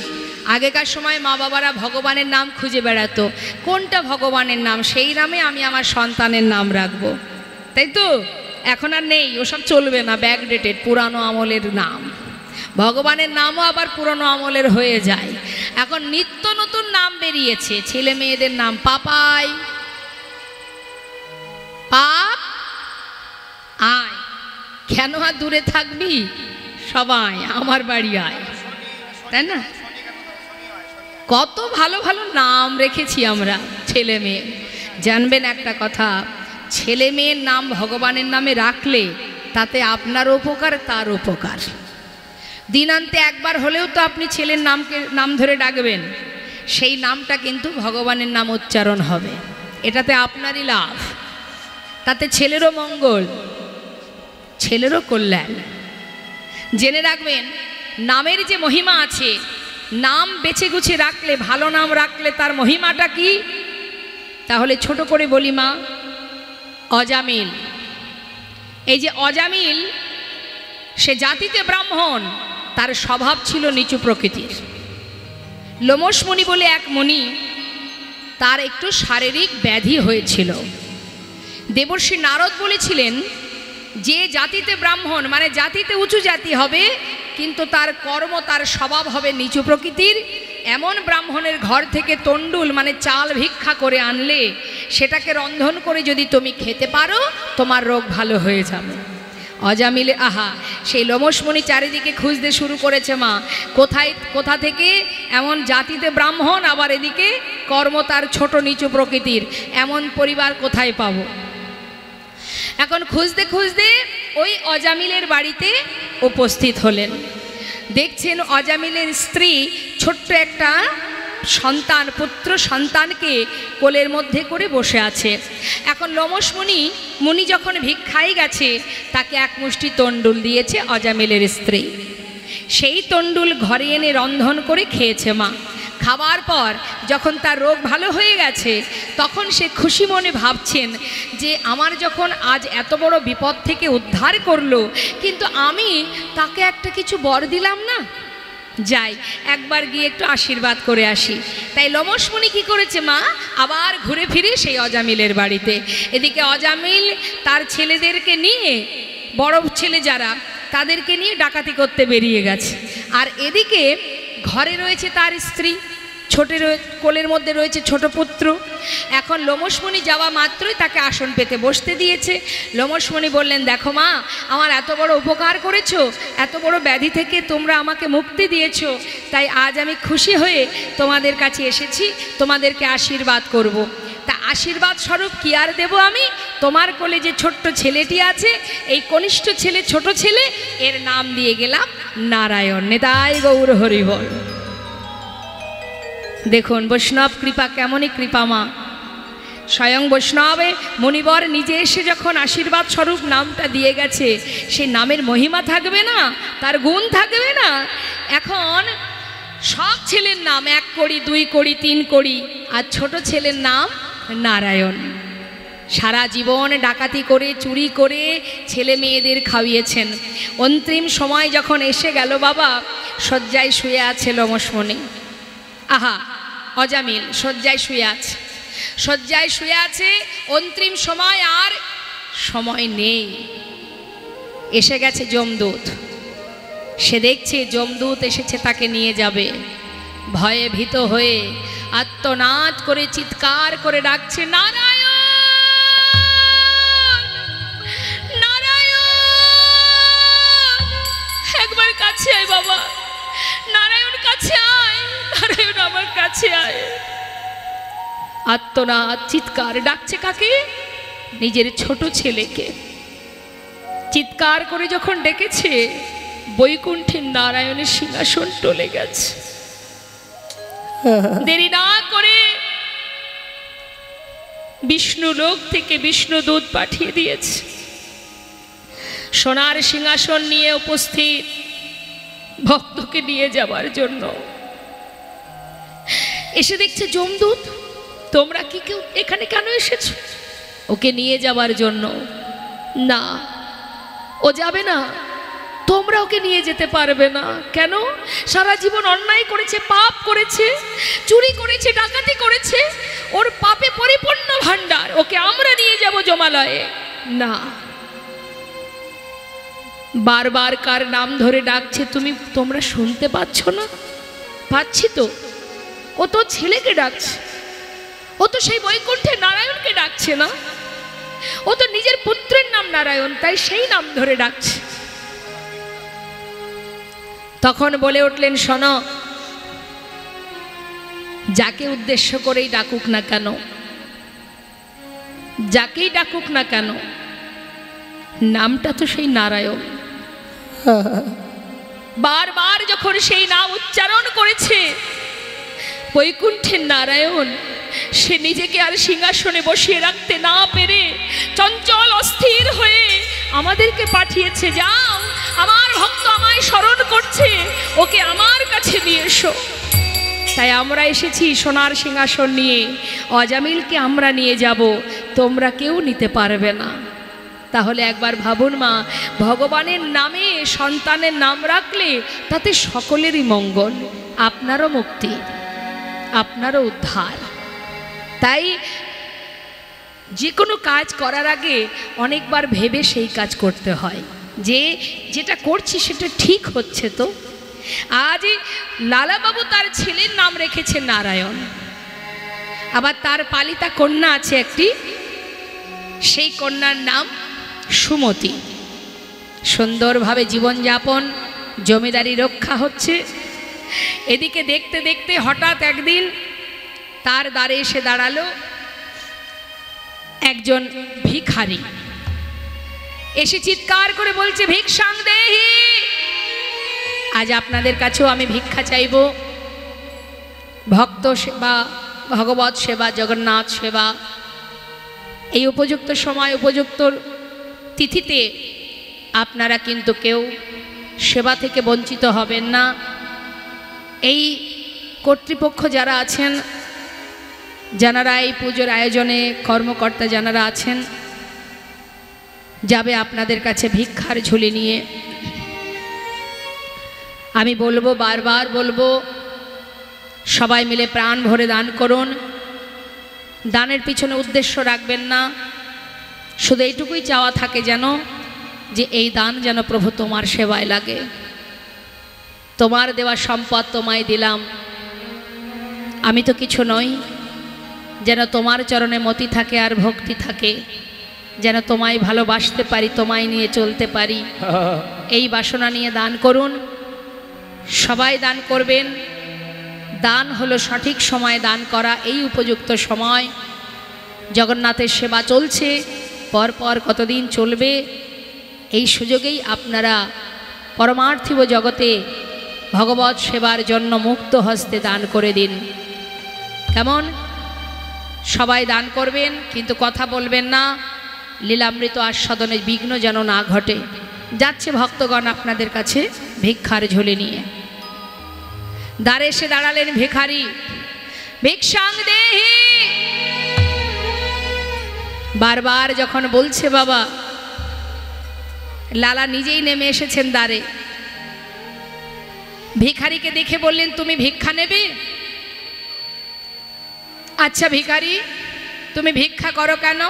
আগেকার সময় মা বাবারা ভগবানের নাম খুঁজে বেড়াতো, কোনটা ভগবানের নাম, সেই নামে আমি আমার সন্তানের নাম রাখবো, তাই তো? এখন আর নেই, ওসব চলবে না, ব্যাকডেটেড, পুরানো আমলের নাম। ভগবানের নামও আবার পুরানো আমলের হয়ে যায়। এখন নিত্য নতুন নাম বেরিয়েছে ছেলে মেয়েদের নাম। পাপাই, পাপ আয়, কেন আর দূরে থাকবি, সবাই আমার বাড়ি আয়, তাই না? কত ভালো ভালো নাম রেখেছি আমরা ছেলে মেয়ে। জানবেন একটা কথা, ছেলে মেয়ের নাম ভগবানের নামে রাখলে তাতে আপনার উপকার, তার উপকার। দিনান্তে একবার হলেও তো আপনি ছেলের নাম ধরে ডাকবেন, সেই নামটা কিন্তু ভগবানের নাম উচ্চারণ হবে, এটাতে আপনারই লাভ, তাতে ছেলেরও মঙ্গল, ছেলেরও কল্যাণ। জেনে রাখবেন নামের যে মহিমা আছে, নাম বেছে গুছে রাখলে, ভালো নাম রাখলে তার মহিমাটা কি? তাহলে ছোট করে বলি মা, অজামিল। এই যে অজামিল, সে জাতিতে ব্রাহ্মণ, তার স্বভাব ছিল নিচু প্রকৃতির। লোমশ মুনি বলে এক মুনি, তার একটু শারীরিক ব্যাধি হয়েছিল। দেবর্ষি নারদ বলেছিলেন যে জাতিতে ব্রাহ্মণ মানে জাতিতে উঁচু জাতি হবে, কিন্তু তার কর্ম, তার স্বভাব হবে নিচু প্রকৃতির, এমন ব্রাহ্মণের ঘর থেকে তণ্ডুল মানে চাল ভিক্ষা করে আনলে সেটাকে রন্ধন করে যদি তুমি খেতে পারো, তোমার রোগ ভালো হয়ে যাবে। অজামিলে আহা, সেই লোমশমণি চারিদিকে খুঁজতে শুরু করেছে মা, কোথা থেকে এমন জাতিতে ব্রাহ্মণ, আবার এদিকে কর্ম তার ছোট নিচু প্রকৃতির, এমন পরিবার কোথায় পাবো? এখন খুঁজতে খুঁজতে ওই অজামিলের বাড়িতে উপস্থিত হলেন। দেখছেন অজামিলের স্ত্রী ছোট্ট একটা সন্তান, পুত্র সন্তানকে কোলের মধ্যে করে বসে আছে। এখন লোমশ মুনি যখন ভিক্ষায় গেছে, তাকে এক মুষ্টি তণ্ডুল দিয়েছে অজামিলের স্ত্রী। সেই তণ্ডুল ঘরে এনে রন্ধন করে খেয়েছে মা। খাবার পর যখন তার রোগ ভালো হয়ে গেছে, তখন সে খুশি মনে ভাবছেন যে আমার যখন আজ এত বড় বিপদ থেকে উদ্ধার করলো, কিন্তু আমি তাকে একটা কিছু বর দিলাম না, যাই একবার গিয়ে একটু আশীর্বাদ করে আসি। তাই লোমশ মুনি কী করেছে মা, আবার ঘুরে ফিরে সেই অজামিলের বাড়িতে। এদিকে অজামিল তার ছেলেদেরকে নিয়ে, বড় ছেলে যারা, তাদেরকে নিয়ে ডাকাতি করতে বেরিয়ে গেছে। আর এদিকে ঘরে রয়েছে তার স্ত্রী, কোলের মধ্যে রয়েছে ছোট পুত্র। এখন লোমশ মুনি যাওয়া মাত্রই তাকে আসন পেতে বসতে দিয়েছে। লোমশ মুনি বললেন, দেখো মা, আমার এত বড় উপকার করেছো, এত বড় ব্যাধি থেকে তোমরা আমাকে মুক্তি দিয়েছো, তাই আজ আমি খুশি হয়ে তোমাদের কাছে এসেছি, তোমাদেরকে আশীর্বাদ করব। তা আশীর্বাদ স্বরূপ কি আর দেব আমি? তোমার কোলে যে ছোট্ট ছেলেটি আছে, এই কনিষ্ঠ ছেলে, ছোট ছেলে, এর নাম দিয়ে গেলাম নারায়ণ। নিতাই গৌর হরিবল। দেখুন বৈষ্ণব কৃপা কেমনই কৃপা মা। স্বয়ং বৈষ্ণবে মুনিবর নিজে এসে যখন আশীর্বাদ স্বরূপ নামটা দিয়ে গেছে, সেই নামের মহিমা থাকবে না, তার গুণ থাকবে না? এখন সব ছেলের নাম 1 কোটি 2 কোটি 3 কোটি, আর ছোট ছেলের নাম নারায়ণ। সারা জীবন ডাকাতি করে চুরি করে ছেলে মেয়েদের খাওয়িয়েছেন। অন্তিম সময় যখন এসে গেল, বাবা শয্যায় শুয়ে আছে লোমসমণি, আহা অজামিল শয্যায় শুয়ে আছে, শয্যায় শুয়ে আছে। অন্তিম সময় আর সময় নেই, এসে গেছে যমদূত। সে দেখছে যমদূত এসেছে, তাকে নিয়ে যাবে। ভয়ে ভীত হয়ে আত্মনাদ করে চিৎকার করে ডাকছে, নারায়ণ নারায়ণ, একবার কাছে আয় বাবা, নারায়ণ কাছে আয়, নারায়ণ আমার কাছে আয়। আত্মনাদ চিৎকার ডাকছে কাকে? নিজের ছোট ছেলেকে। চিৎকার করে যখন ডেকেছে, বৈকুণ্ঠের নারায়ণের সিংহাসন টলে গেছে। দেরি না করে বিষ্ণু লোক থেকে বিষ্ণুদূত পাঠিয়ে দিয়েছে, সোনার সিংহাসন নিয়ে উপস্থিত ভক্তকে নিয়ে যাবার জন্য। এসে দেখছে যমদূত, তোমরা কি কেউ এখানে কেন এসেছো? ওকে নিয়ে যাবার জন্য। না, ও যাবে না, তোমরা ওকে নিয়ে যেতে পারবে না। কেন? সারা জীবন অন্যায় করেছে, পাপ করেছে, চুরি করেছে, ডাকাতি করেছে, ওর পাপে পরিপূর্ণ ভাণ্ডার, ওকে আমরা নিয়ে যাব জমালয়ে। না, বারবার কার নাম ধরে ডাকছে তোমরা শুনতে পাচ্ছ না? পাচ্ছি তো, ও তো ছেলেকে ডাকছে, ও তো সেই বৈকুণ্ঠে নারায়ণকে ডাকছে না, ও তো নিজের পুত্রের নাম নারায়ণ, তাই সেই নাম ধরে ডাকছে। তখন বলে উঠলেন, শোনো, যাকে উদ্দেশ্য করেই ডাকুক না কেন, যাকেই ডাকুক না কেন, নামটা তো সেই নারায়ণ। বারবার যখন সেই নাম উচ্চারণ করেছে বৈকুণ্ঠের নারায়ণ, সে নিজেকে আর সিংহাসনে বসিয়ে রাখতে না পেরে চঞ্চল অস্থির হয়ে আমাদেরকে পাঠিয়েছে, যাও, আমার ভক্ত আমায় স্মরণ করছে, ওকে আমার কাছে নিয়ে এসো। তাই আমরা এসেছি সোনার সিংহাসন নিয়ে, অজামিলকে আমরা নিয়ে যাব, তোমরা কেউ নিতে পারবে না। তাহলে একবার ভাবুন মা, ভগবানের নামে সন্তানের নাম রাখলে তাতে সকলেরই মঙ্গল, আপনারও মুক্তি, আপনারও উদ্ধার। তাই যে কোনো কাজ করার আগে অনেকবার ভেবে সেই কাজ করতে হয়, যে যেটা করছি সেটা ঠিক হচ্ছে তো। আজ লালাবাবু তার ছেলের নাম রেখেছে নারায়ণ, আবার তার পালিতা কন্যা আছে একটি, সেই কন্যার নাম সুমতি। সুন্দরভাবে জীবনযাপন, জমিদারি রক্ষা হচ্ছে। এদিকে দেখতে দেখতে হঠাৎ একদিন তার দ্বারে এসে দাঁড়ালো একজন ভিখারি। এসে চিৎকার করে বলছে, ভিক্ষাং দেহি, আজ আপনাদের কাছেও আমি ভিক্ষা চাইব। ভক্ত সেবা, ভগবত সেবা, জগন্নাথ সেবা, এই উপযুক্ত সময় উপযুক্ত তিথিতে আপনারা কিন্তু কেউ সেবা থেকে বঞ্চিত হবেন না। এই কর্তৃপক্ষ যারা আছেন, যারা এই পুজোর আয়োজনে কর্মকর্তা যারা আছেন, যাবে আপনাদের কাছে ভিক্ষার ঝুলি নিয়ে। আমি বলবো, বারবার বলবো, সবাই মিলে প্রাণ ভরে দান করুন। দানের পিছনে উদ্দেশ্য রাখবেন না, শুধু এইটুকুই চাওয়া থাকে যেন, যে এই দান যেন প্রভু তোমার সেবায় লাগে, তোমার দেওয়া সম্পদ তোমায় দিলাম, আমি তো কিছু নই, যেন তোমার চরণে মতি থাকে আর ভক্তি থাকে, যেন তোমায় ভালোবাসতে পারি, তোমায় নিয়ে চলতে পারি, এই বাসনা নিয়ে দান করুন। সবাই দান করবেন। দান হলো সঠিক সময়ে দান করা, এই উপযুক্ত সময়। জগন্নাথের সেবা চলছে, পরপর কতদিন চলবে, এই সুযোগেই আপনারা পরমার্থিব জগতে ভগবত সেবার জন্য মুক্ত হস্তে দান করে দিন। কেমন? সবাই দান করবেন, কিন্তু কথা বলবেন না, লীলামৃত আস্বাদনের বিঘ্ন যেন না ঘটে। যাচ্ছে ভক্তগণ আপনাদের কাছে ভিক্ষার ঝুলি নিয়ে। দ্বারে এসে দাঁড়ালেন ভিখারি। ভিক্ষাং দেহি, বারবার যখন বলছে বাবা, লালা নিজেই নেমে এসেছেন দ্বারে। ভিখারিকে দেখে বললেন, তুমি ভিক্ষা নেবে? আচ্ছা ভিখারি, তুমি ভিক্ষা করো কেন?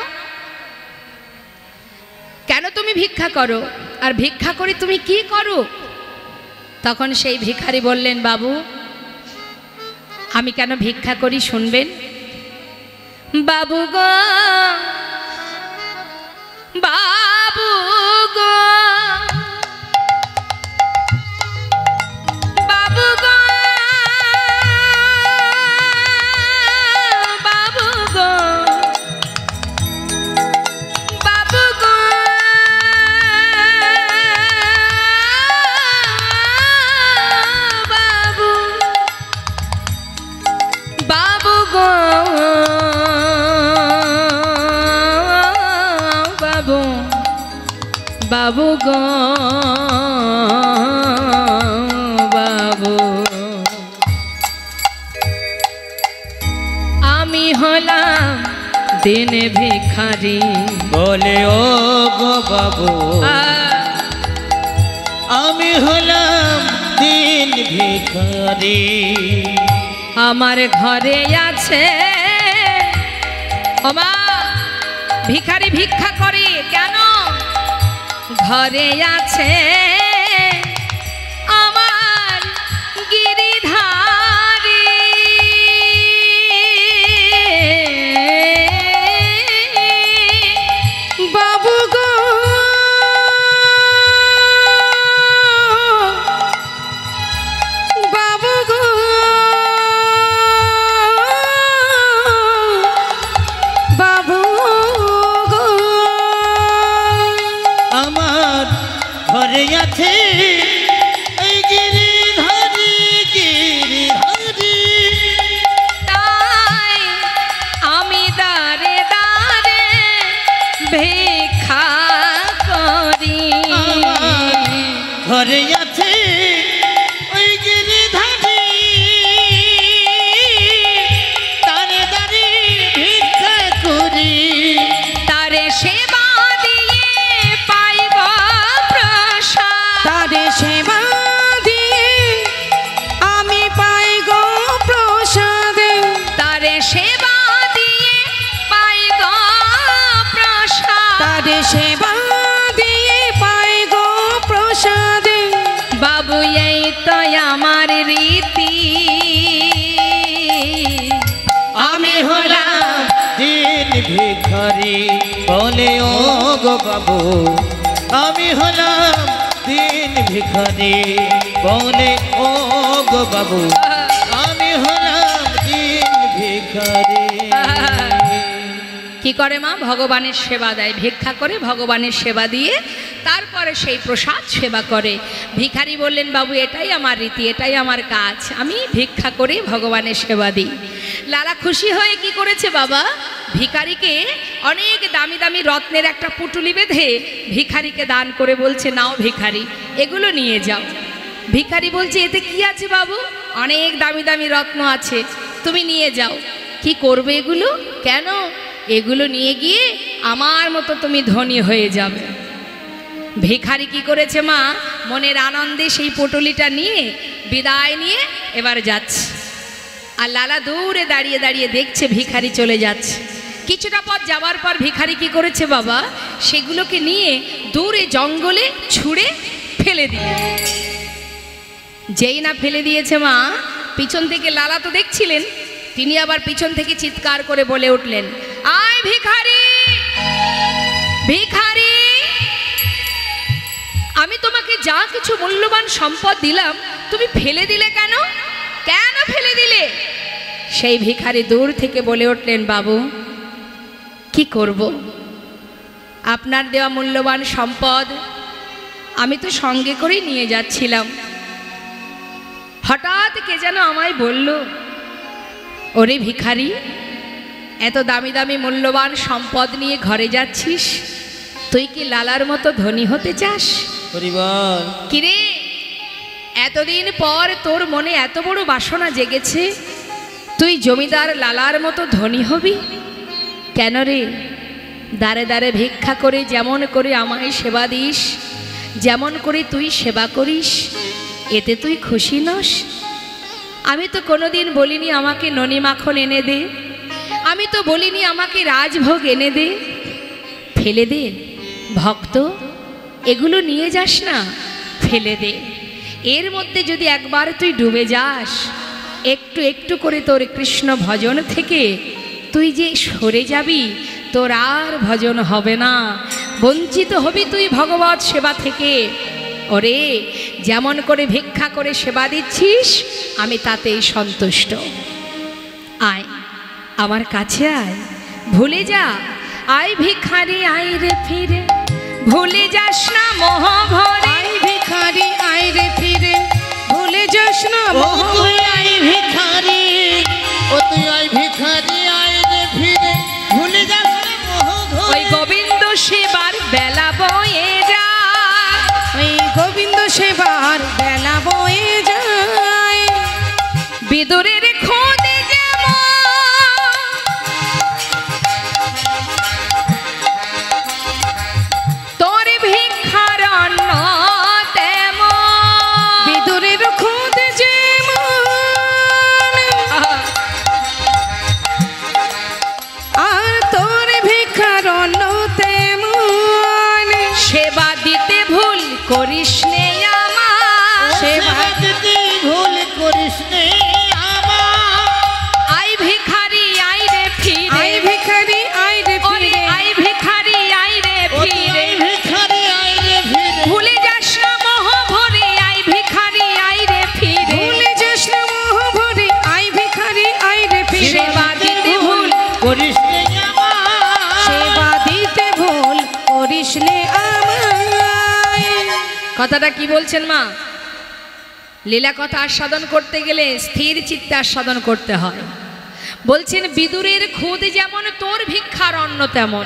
কেন তুমি ভিক্ষা করো? আর ভিক্ষা করে তুমি কি করো? তখন সেই ভিখারি বললেন, বাবু আমি কেন ভিক্ষা করি শুনবেন। বাবু গো, বাবু গো, বাবু গো, বাবু গো, বাবু গো, বাবু, বাবু গো, বাবু, বাবু গো, বাবু, আমি হলাম দিন ভিখারি। বলে ও গো বাবু, আমি হলাম দিন ভিখারি। আমার ঘরে আছে ওমা, ভিখারি ভিক্ষা করে কেন? ঘরে আছে আমার গিরিধারী, বাবু গো, বাবু গো, বাবু গো, আমার ঘরে আছে এই গিরিধারী, গিরিধারী। তাই আমি দাঁড়ে দাঁড়ে ভিক্ষা করি। আমার ঘরে আছে ওই গিরিধারী, তারে দাঁড়ি ভিক্ষা করি। তারে সেবা দিয়ে পাইব প্রসাদ, তারে সেবা দিয়ে আমি পাই গো প্রসাদ, তারে সেবা দিয়ে পাই গো প্রসাদ। তারে সেবা দিয়ে পাই গো প্রসাদ। বাবু এই তো আমার রীতি, আমি হলাম দিন ভিখারি। বলে ও গো বাবু, আমি হলাম দিন ভিখারি। বলে ও গো বাবু, আমি হলাম দিন ভিখারি। কি করে মা? ভগবানের সেবা দেয়, ভিক্ষা করে ভগবানের সেবা দিয়ে তারপরে সেই প্রসাদ সেবা করে। ভিখারি বললেন, বাবু এটাই আমার রীতি, এটাই আমার কাজ, আমি ভিক্ষা করে ভগবানের সেবা দিই। লালা খুশি হয়ে কি করেছে বাবা, ভিখারিকে অনেক দামি দামি রত্নের একটা পুটুলি বেঁধে ভিখারিকে দান করে বলছে, নাও ভিখারি এগুলো নিয়ে যাও। ভিখারি বলছে, এতে কি আছে বাবু? অনেক দামি দামি রত্ন আছে, তুমি নিয়ে যাও। কি করবে এগুলো? কেন? এগুলো নিয়ে গিয়ে আমার মতো তুমি ধনী হয়ে যাবে। ভিখারি কি করেছে মা, মনের আনন্দে সেই পটুলিটা নিয়ে বিদায় নিয়ে এবার যাচ্ছে। আর লালা দূরে দাঁড়িয়ে দাঁড়িয়ে দেখছে ভিখারি চলে যাচ্ছে। কিছুটা পথ যাওয়ার পর ভিখারি কি করেছে বাবা, সেগুলোকে নিয়ে দূরে জঙ্গলে ছুঁড়ে ফেলে দিয়ে, যেই না ফেলে দিয়েছে মা, পিছন থেকে লালা তো দেখছিলেন, তিনি আবার পিছন থেকে চিৎকার করে বলে উঠলেন, আয় ভিখারি, ভিখারি, আমি তোমাকে যা কিছু মূল্যবান সম্পদ দিলাম তুমি ফেলে দিলে কেন? কেন ফেলে দিলে? সেই ভিখারি দূর থেকে বলে উঠলেন, বাবু কি করব, আপনার দেওয়া মূল্যবান সম্পদ আমি তো সঙ্গে করেই নিয়ে যাচ্ছিলাম, হঠাৎ কে যেন আমায় বলল, ওরে ভিখারি এত দামি দামি মূল্যবান সম্পদ নিয়ে ঘরে যাচ্ছিস, তুই কি লালার মতো ধনী হতে চাস? পরিবার কিরে, এতদিন পর তোর মনে এত বড় বাসনা জেগেছে তুই জমিদার লালার মতো ধনী হবি? কেন রে? দাঁড়ে দাঁড়ে ভিক্ষা করে যেমন করে আমায় সেবা দিস, যেমন করে তুই সেবা করিস, এতে তুই খুশি নস? আমি তো কোনোদিন বলিনি আমাকে ননি মাখন এনে দে, আমি তো বলিনি আমাকে রাজভোগ এনে দে। ফেলে দে ভক্ত, এগুলো নিয়ে যাস না, ফেলে দে। এর মধ্যে যদি একবার তুই ডুবে যাস, একটু একটু করে তোর কৃষ্ণ ভজন থেকে তুই যে সরে যাবি, তোর আর ভজন হবে না, বঞ্চিত হবি তুই ভগবত সেবা থেকে। ওরে, যেমন করে ভিক্ষা করে সেবা দিচ্ছিস আমি তাতেই সন্তুষ্ট। আয় আমার কাছে আয়, ভুলে যা, আয় ভিখারি আয় রে ফিরে, ভুলে যাস না মোহ ভরে। আই ভিখারি আই রে ফিরে, ভুলে যাস না ও মোহ তুই আই ভিখারি, ও তুই আই ভিখারি আই রে ফিরে, ভুলে যাস না মোহ ওই ভরে। গোবিন্দ সেবার বেলা বয়ে যা, ওই গোবিন্দ সেবার বেলা বয়ে যায়। বিদুরের খোদে যেমন তোর ভিক্ষার অন্ন তেমন। বিদুরের খোঁজ যেমন আর তোর ভিক্ষার অন্ন তেমন। সেবা দিতে ভুল করিস নে আমার, সেবা দিতে ভুল করিস নে আমার। আই ভিখারি আই রে ফিরে, আই ভিখারি আই রে ওরে ফিরে, আই ভিখারি আই রে ও তুই ফিরে, আই ভিখারি আই রে ফিরে, ভুলে যাস না মোহ ভরে, আই ভিখারি আই রে ফিরে। ভুলে যাস না মোহ ভরে, আই ভিখারি আই রে ফিরে। সেবা দিতে ভুল করিস নে আমার। সেবা দিতে ভুল করিস নে আমায়। কথাটা কি বলছেন মা? লীলা কথা আস্বাদন করতে গেলে স্থির চিত্তে আস্বাদন করতে হয়। বলছেন বিদুরের খুদ যেমন তোর ভিক্ষার অন্ন তেমন,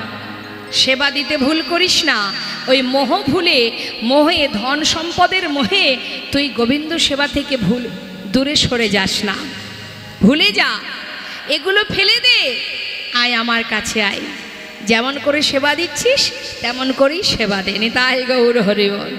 সেবা দিতে ভুল করিস না। ওই মোহ ভুলে, মোহে, ধন সম্পদের মোহে তুই গোবিন্দ সেবা থেকে ভুল দূরে সরে যাস না, ভুলে যা, এগুলো ফেলে দে, আয় আমার কাছে আয়। যেমন করে সেবা দিচ্ছিস তেমন করেই সেবা দে। নিতাই গৌর হরি বল।